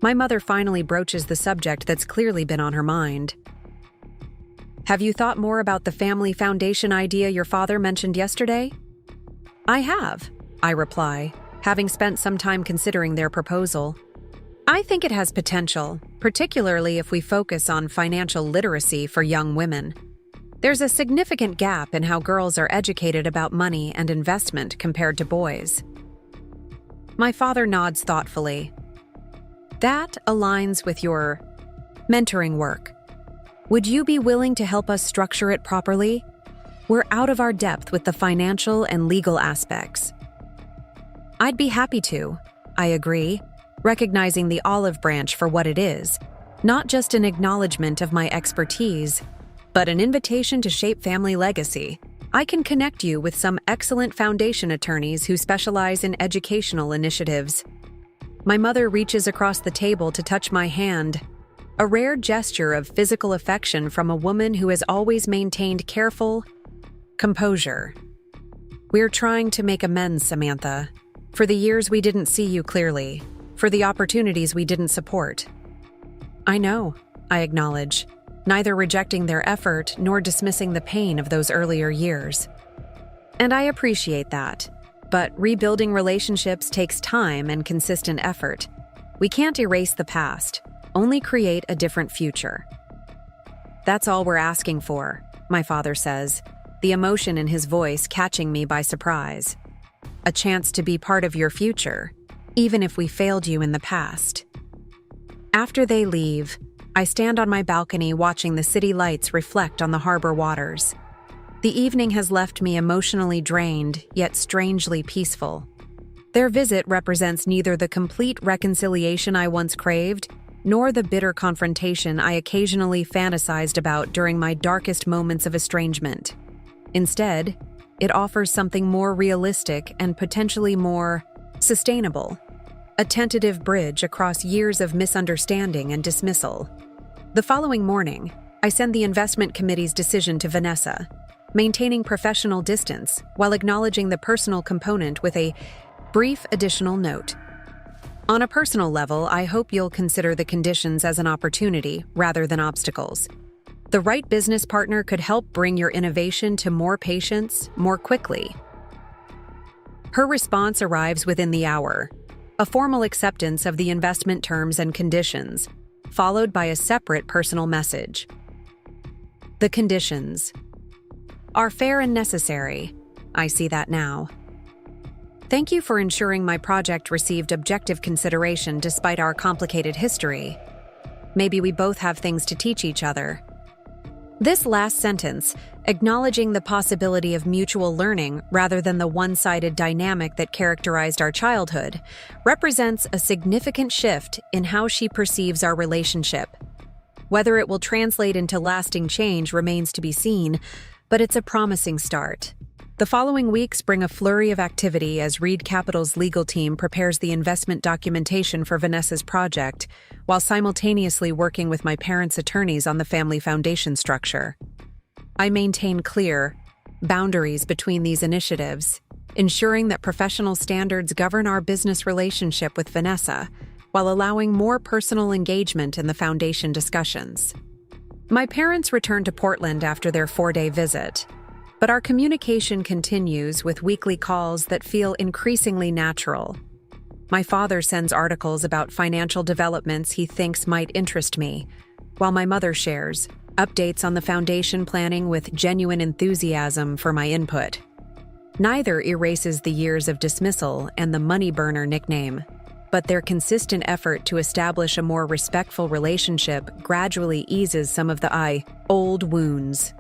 my mother finally broaches the subject that's clearly been on her mind. "Have you thought more about the family foundation idea your father mentioned yesterday?" "I have," I reply, having spent some time considering their proposal. "I think it has potential, particularly if we focus on financial literacy for young women. There's a significant gap in how girls are educated about money and investment compared to boys." My father nods thoughtfully. "That aligns with your mentoring work. Would you be willing to help us structure it properly? We're out of our depth with the financial and legal aspects." "I'd be happy to," I agree, recognizing the olive branch for what it is, not just an acknowledgement of my expertise, but an invitation to shape family legacy. I can connect you with some excellent foundation attorneys who specialize in educational initiatives. My mother reaches across the table to touch my hand, a rare gesture of physical affection from a woman who has always maintained careful composure. "We're trying to make amends, Samantha, for the years we didn't see you clearly, for the opportunities we didn't support." "I know," I acknowledge, neither rejecting their effort nor dismissing the pain of those earlier years. "And I appreciate that, but rebuilding relationships takes time and consistent effort. We can't erase the past, only create a different future." "That's all we're asking for," my father says, the emotion in his voice catching me by surprise. "A chance to be part of your future, even if we failed you in the past." After they leave, I stand on my balcony watching the city lights reflect on the harbor waters. The evening has left me emotionally drained, yet strangely peaceful. Their visit represents neither the complete reconciliation I once craved, nor the bitter confrontation I occasionally fantasized about during my darkest moments of estrangement. Instead, it offers something more realistic and potentially more sustainable, a tentative bridge across years of misunderstanding and dismissal. The following morning, I send the investment committee's decision to Vanessa, maintaining professional distance while acknowledging the personal component with a brief additional note. "On a personal level, I hope you'll consider the conditions as an opportunity rather than obstacles. The right business partner could help bring your innovation to more patients more quickly." Her response arrives within the hour, a formal acceptance of the investment terms and conditions, followed by a separate personal message. "The conditions are fair and necessary. I see that now. Thank you for ensuring my project received objective consideration despite our complicated history. Maybe we both have things to teach each other. This last sentence, acknowledging the possibility of mutual learning rather than the one-sided dynamic that characterized our childhood, represents a significant shift in how she perceives our relationship. Whether it will translate into lasting change remains to be seen, but it's a promising start. The following weeks bring a flurry of activity as Reid Capital's legal team prepares the investment documentation for Vanessa's project, while simultaneously working with my parents' attorneys on the family foundation structure. I maintain clear boundaries between these initiatives, ensuring that professional standards govern our business relationship with Vanessa, while allowing more personal engagement in the foundation discussions. My parents returned to Portland after their 4-day visit, but our communication continues with weekly calls that feel increasingly natural. My father sends articles about financial developments he thinks might interest me, while my mother shares updates on the foundation planning with genuine enthusiasm for my input. Neither erases the years of dismissal and the money burner nickname, but their consistent effort to establish a more respectful relationship gradually eases some of the old wounds.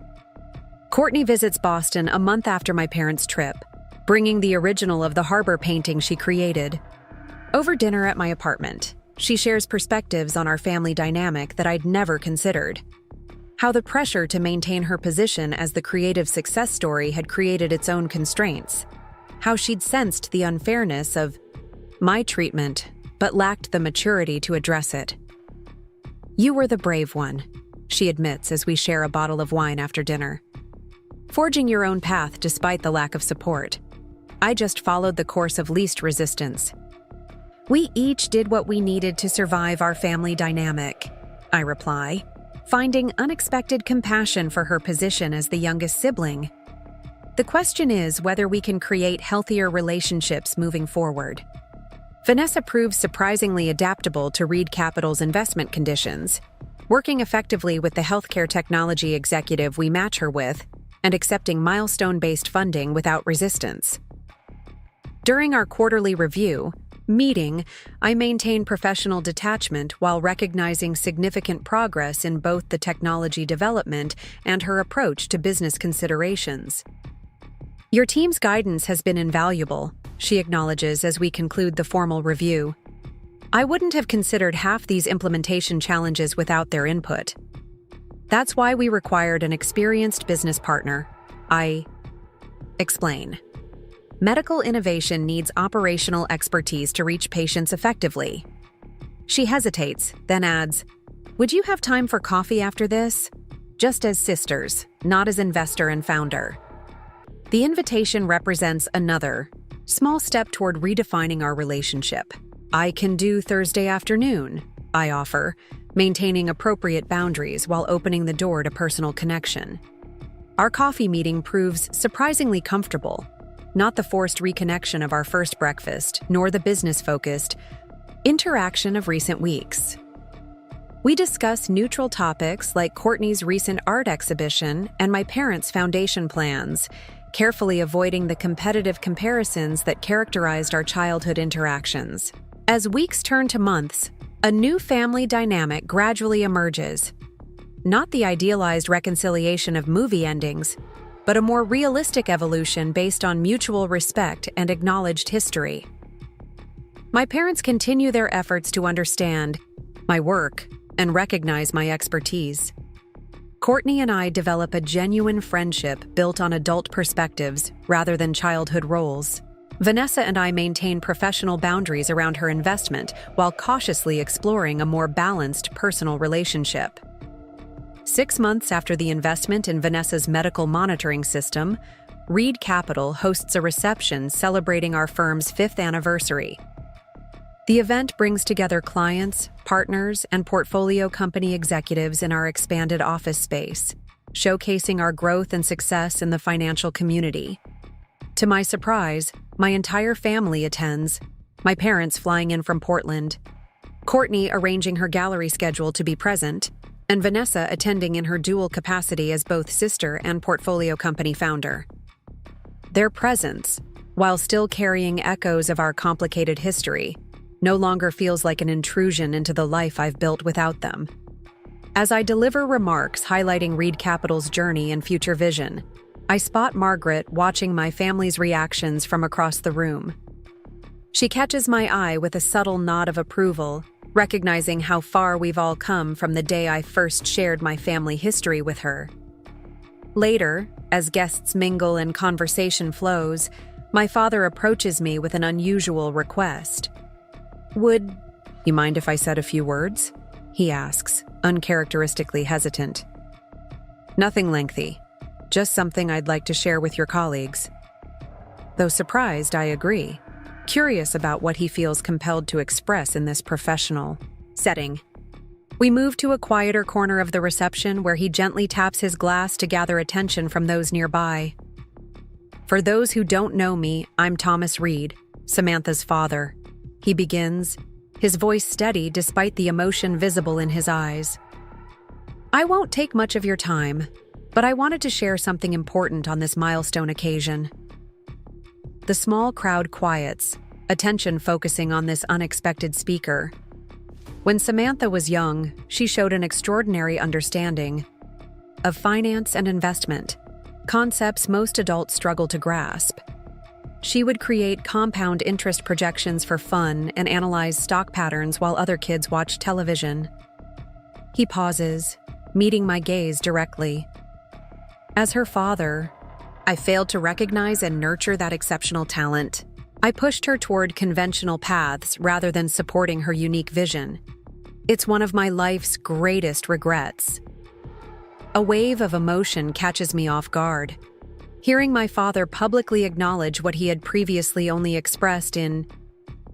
Courtney visits Boston a month after my parents' trip, bringing the original of the harbor painting she created. Over dinner at my apartment, she shares perspectives on our family dynamic that I'd never considered. How the pressure to maintain her position as the creative success story had created its own constraints. How she'd sensed the unfairness of my treatment, but lacked the maturity to address it. "You were the brave one," she admits as we share a bottle of wine after dinner. "Forging your own path despite the lack of support. I just followed the course of least resistance." "We each did what we needed to survive our family dynamic," I reply, finding unexpected compassion for her position as the youngest sibling. The question is whether we can create healthier relationships moving forward. Vanessa proves surprisingly adaptable to Reid Capital's investment conditions, working effectively with the healthcare technology executive we match her with, and accepting milestone-based funding without resistance. During our quarterly review meeting, I maintain professional detachment while recognizing significant progress in both the technology development and her approach to business considerations. "Your team's guidance has been invaluable," she acknowledges as we conclude the formal review. "I wouldn't have considered half these implementation challenges without their input. That's why we required an experienced business partner," I explain. "Medical innovation needs operational expertise to reach patients effectively." She hesitates, then adds, "Would you have time for coffee after this? Just as sisters, not as investor and founder." The invitation represents another small step toward redefining our relationship. "I can do Thursday afternoon," I offer, maintaining appropriate boundaries while opening the door to personal connection. Our coffee meeting proves surprisingly comfortable, not the forced reconnection of our first breakfast, nor the business-focused interaction of recent weeks. We discuss neutral topics like Courtney's recent art exhibition and my parents' foundation plans, carefully avoiding the competitive comparisons that characterized our childhood interactions. As weeks turn to months, a new family dynamic gradually emerges. Not the idealized reconciliation of movie endings, but a more realistic evolution based on mutual respect and acknowledged history. My parents continue their efforts to understand my work and recognize my expertise. Courtney and I develop a genuine friendship built on adult perspectives rather than childhood roles. Vanessa and I maintain professional boundaries around her investment while cautiously exploring a more balanced personal relationship. 6 months after the investment in Vanessa's medical monitoring system, Reid Capital hosts a reception celebrating our firm's 5th anniversary. The event brings together clients, partners, and portfolio company executives in our expanded office space, showcasing our growth and success in the financial community. To my surprise, my entire family attends, my parents flying in from Portland, Courtney arranging her gallery schedule to be present, and Vanessa attending in her dual capacity as both sister and portfolio company founder. Their presence, while still carrying echoes of our complicated history, no longer feels like an intrusion into the life I've built without them. As I deliver remarks highlighting Reid Capital's journey and future vision, I spot Margaret watching my family's reactions from across the room. She catches my eye with a subtle nod of approval, recognizing how far we've all come from the day I first shared my family history with her. Later, as guests mingle and conversation flows, my father approaches me with an unusual request. "Would you mind if I said a few words?" he asks, uncharacteristically hesitant. "Nothing lengthy, just something I'd like to share with your colleagues." Though surprised, I agree, curious about what he feels compelled to express in this professional setting. We move to a quieter corner of the reception where he gently taps his glass to gather attention from those nearby. "For those who don't know me, I'm Thomas Reid, Samantha's father," he begins, his voice steady despite the emotion visible in his eyes. "I won't take much of your time, but I wanted to share something important on this milestone occasion." The small crowd quiets, attention focusing on this unexpected speaker. When Samantha was young, she showed an extraordinary understanding of finance and investment, concepts most adults struggle to grasp. She would create compound interest projections for fun and analyze stock patterns while other kids watched television. He pauses, meeting my gaze directly. As her father, I failed to recognize and nurture that exceptional talent. I pushed her toward conventional paths rather than supporting her unique vision. It's one of my life's greatest regrets. A wave of emotion catches me off guard. Hearing my father publicly acknowledge what he had previously only expressed in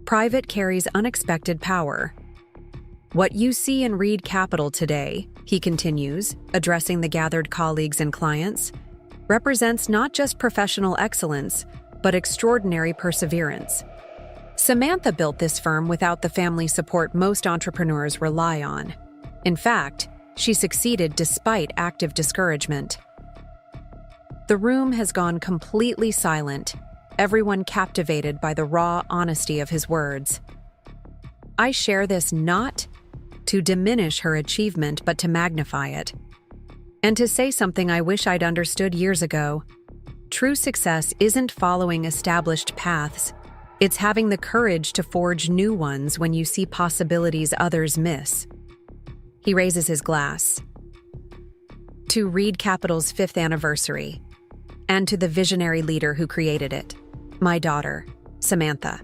private carries unexpected power. "What you see in Reid Capital today," he continues, addressing the gathered colleagues and clients, "represents not just professional excellence, but extraordinary perseverance. Samantha built this firm without the family support most entrepreneurs rely on. In fact, she succeeded despite active discouragement." The room has gone completely silent, everyone captivated by the raw honesty of his words. I share this not to diminish her achievement, but to magnify it. And to say something I wish I'd understood years ago. True success isn't following established paths, it's having the courage to forge new ones when you see possibilities others miss. He raises his glass. To Reid Capital's 5th anniversary, and to the visionary leader who created it, my daughter, Samantha.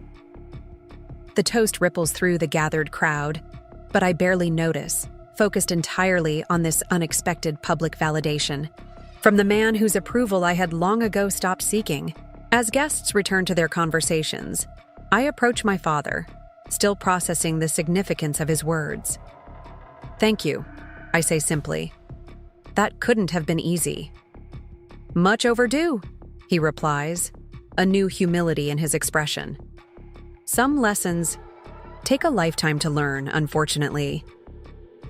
The toast ripples through the gathered crowd, but I barely notice, focused entirely on this unexpected public validation from the man whose approval I had long ago stopped seeking. As guests return to their conversations, I approach my father, still processing the significance of his words. "Thank you," I say simply. "That couldn't have been easy." "Much overdue," he replies, a new humility in his expression. Some lessons take a lifetime to learn, unfortunately.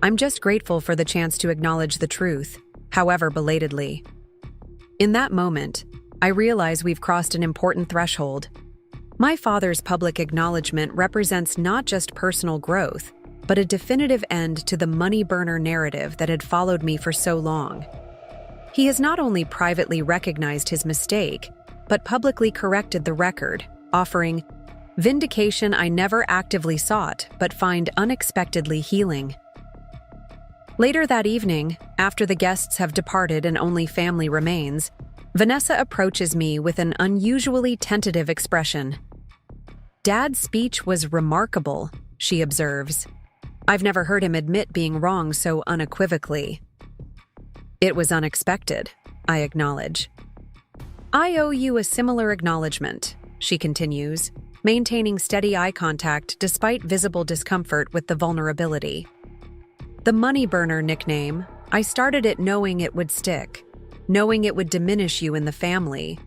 I'm just grateful for the chance to acknowledge the truth, however belatedly. In that moment, I realize we've crossed an important threshold. My father's public acknowledgement represents not just personal growth, but a definitive end to the money burner narrative that had followed me for so long. He has not only privately recognized his mistake, but publicly corrected the record, offering vindication I never actively sought but find unexpectedly healing. Later that evening, after the guests have departed and only family remains, Vanessa approaches me with an unusually tentative expression. "Dad's speech was remarkable," she observes. I've never heard him admit being wrong so unequivocally. "It was unexpected," I acknowledge. "I owe you a similar acknowledgement," she continues, maintaining steady eye contact despite visible discomfort with the vulnerability. The money burner nickname, I started it knowing it would stick, knowing it would diminish you in the family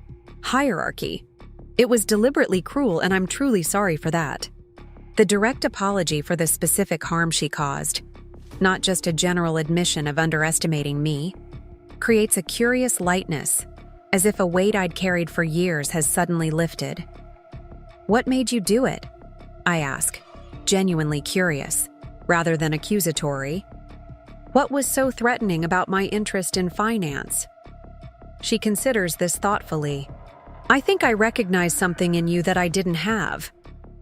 hierarchy. It was deliberately cruel, and I'm truly sorry for that. The direct apology for the specific harm she caused, not just a general admission of underestimating me, creates a curious lightness, as if a weight I'd carried for years has suddenly lifted. "What made you do it?" I ask, genuinely curious, rather than accusatory. What was so threatening about my interest in finance? She considers this thoughtfully. "I think I recognize something in you that I didn't have.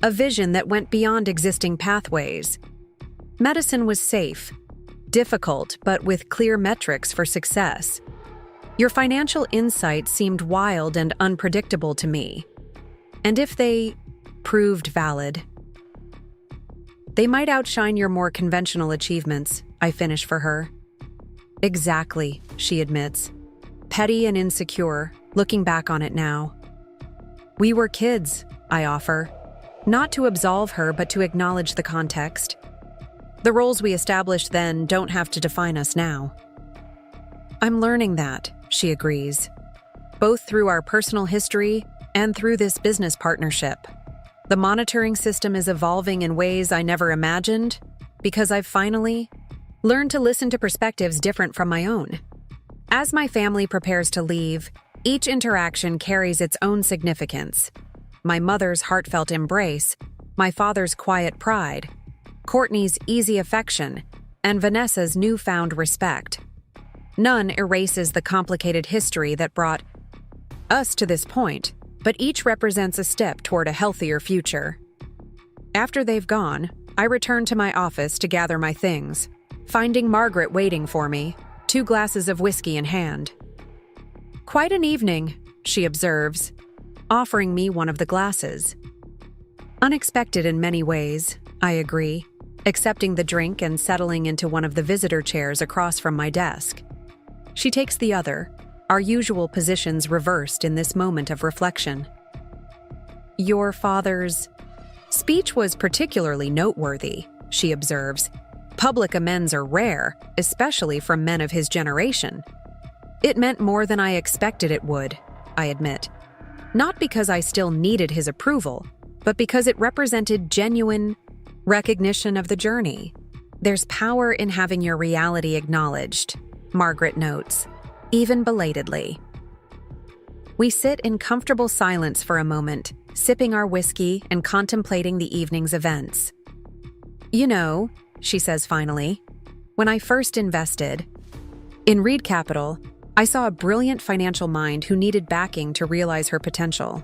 A vision that went beyond existing pathways. Medicine was safe, difficult, but with clear metrics for success. Your financial insights seemed wild and unpredictable to me. And if they proved valid, they might outshine your more conventional achievements," I finish for her. "Exactly," she admits. Petty and insecure, looking back on it now. "We were kids," I offer. Not to absolve her, but to acknowledge the context. The roles we established then don't have to define us now. "I'm learning that," she agrees, "both through our personal history and through this business partnership. The monitoring system is evolving in ways I never imagined because I've finally learned to listen to perspectives different from my own. As my family prepares to leave, each interaction carries its own significance. My mother's heartfelt embrace, my father's quiet pride, Courtney's easy affection, and Vanessa's newfound respect. None erases the complicated history that brought us to this point, but each represents a step toward a healthier future." After they've gone, I return to my office to gather my things, finding Margaret waiting for me, 2 glasses of whiskey in hand. "Quite an evening," she observes, offering me one of the glasses. "Unexpected in many ways," I agree, accepting the drink and settling into one of the visitor chairs across from my desk. She takes the other, our usual positions reversed in this moment of reflection. "Your father's speech was particularly noteworthy," she observes. "Public amends are rare, especially from men of his generation." "It meant more than I expected it would," I admit. Not because I still needed his approval, but because it represented genuine recognition of the journey. "There's power in having your reality acknowledged," Margaret notes, even belatedly. We sit in comfortable silence for a moment, sipping our whiskey and contemplating the evening's events. "You know," she says finally, "when I first invested in Reid Capital, I saw a brilliant financial mind who needed backing to realize her potential.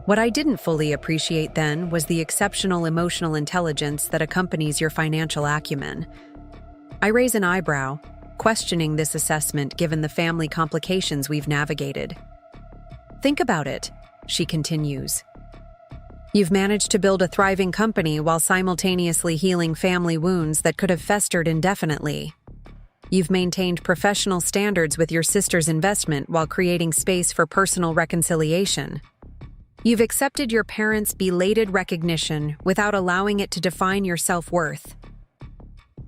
What I didn't fully appreciate then was the exceptional emotional intelligence that accompanies your financial acumen." I raise an eyebrow, questioning this assessment given the family complications we've navigated. "Think about it," she continues. "You've managed to build a thriving company while simultaneously healing family wounds that could have festered indefinitely. You've maintained professional standards with your sister's investment while creating space for personal reconciliation. You've accepted your parents' belated recognition without allowing it to define your self-worth."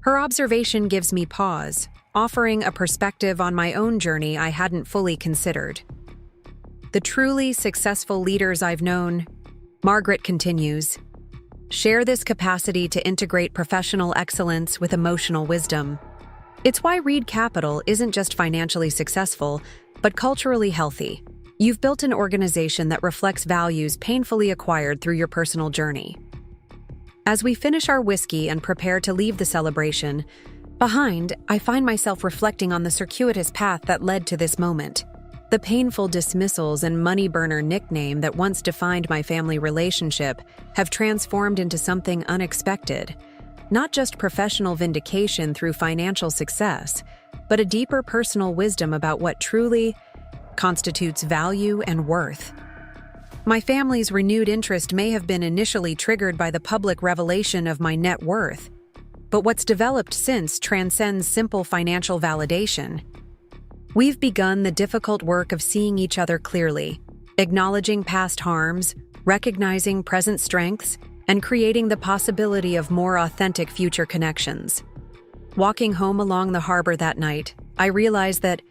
Her observation gives me pause, offering a perspective on my own journey I hadn't fully considered. "The truly successful leaders I've known," Margaret continues, "share this capacity to integrate professional excellence with emotional wisdom. It's why Reid Capital isn't just financially successful, but culturally healthy. You've built an organization that reflects values painfully acquired through your personal journey." As we finish our whiskey and prepare to leave the celebration, behind, I find myself reflecting on the circuitous path that led to this moment. The painful dismissals and money burner nickname that once defined my family relationship have transformed into something unexpected. Not just professional vindication through financial success, but a deeper personal wisdom about what truly constitutes value and worth. My family's renewed interest may have been initially triggered by the public revelation of my net worth, but what's developed since transcends simple financial validation. We've begun the difficult work of seeing each other clearly, acknowledging past harms, recognizing present strengths, and creating the possibility of more authentic future connections. Walking home along the harbor that night, I realized that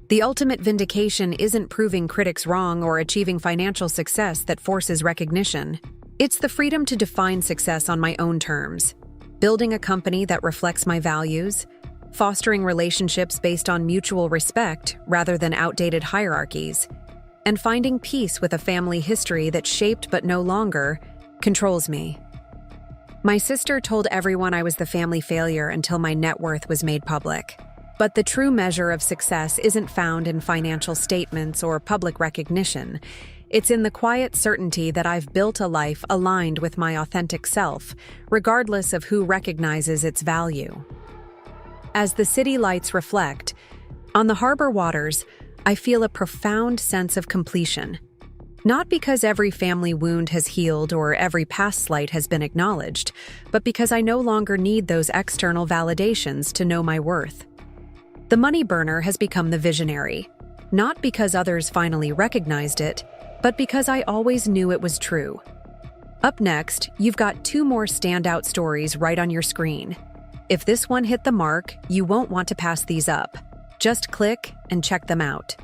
the ultimate vindication isn't proving critics wrong or achieving financial success that forces recognition. It's the freedom to define success on my own terms, building a company that reflects my values, fostering relationships based on mutual respect rather than outdated hierarchies, and finding peace with a family history that shaped but no longer controls me. My sister told everyone I was the family failure until my net worth was made public. But the true measure of success isn't found in financial statements or public recognition. It's in the quiet certainty that I've built a life aligned with my authentic self, regardless of who recognizes its value. As the city lights reflect, on the harbor waters, I feel a profound sense of completion. Not because every family wound has healed or every past slight has been acknowledged, but because I no longer need those external validations to know my worth. The money burner has become the visionary, not because others finally recognized it, but because I always knew it was true. Up next, you've got 2 more standout stories right on your screen. If this one hit the mark, you won't want to pass these up. Just click and check them out.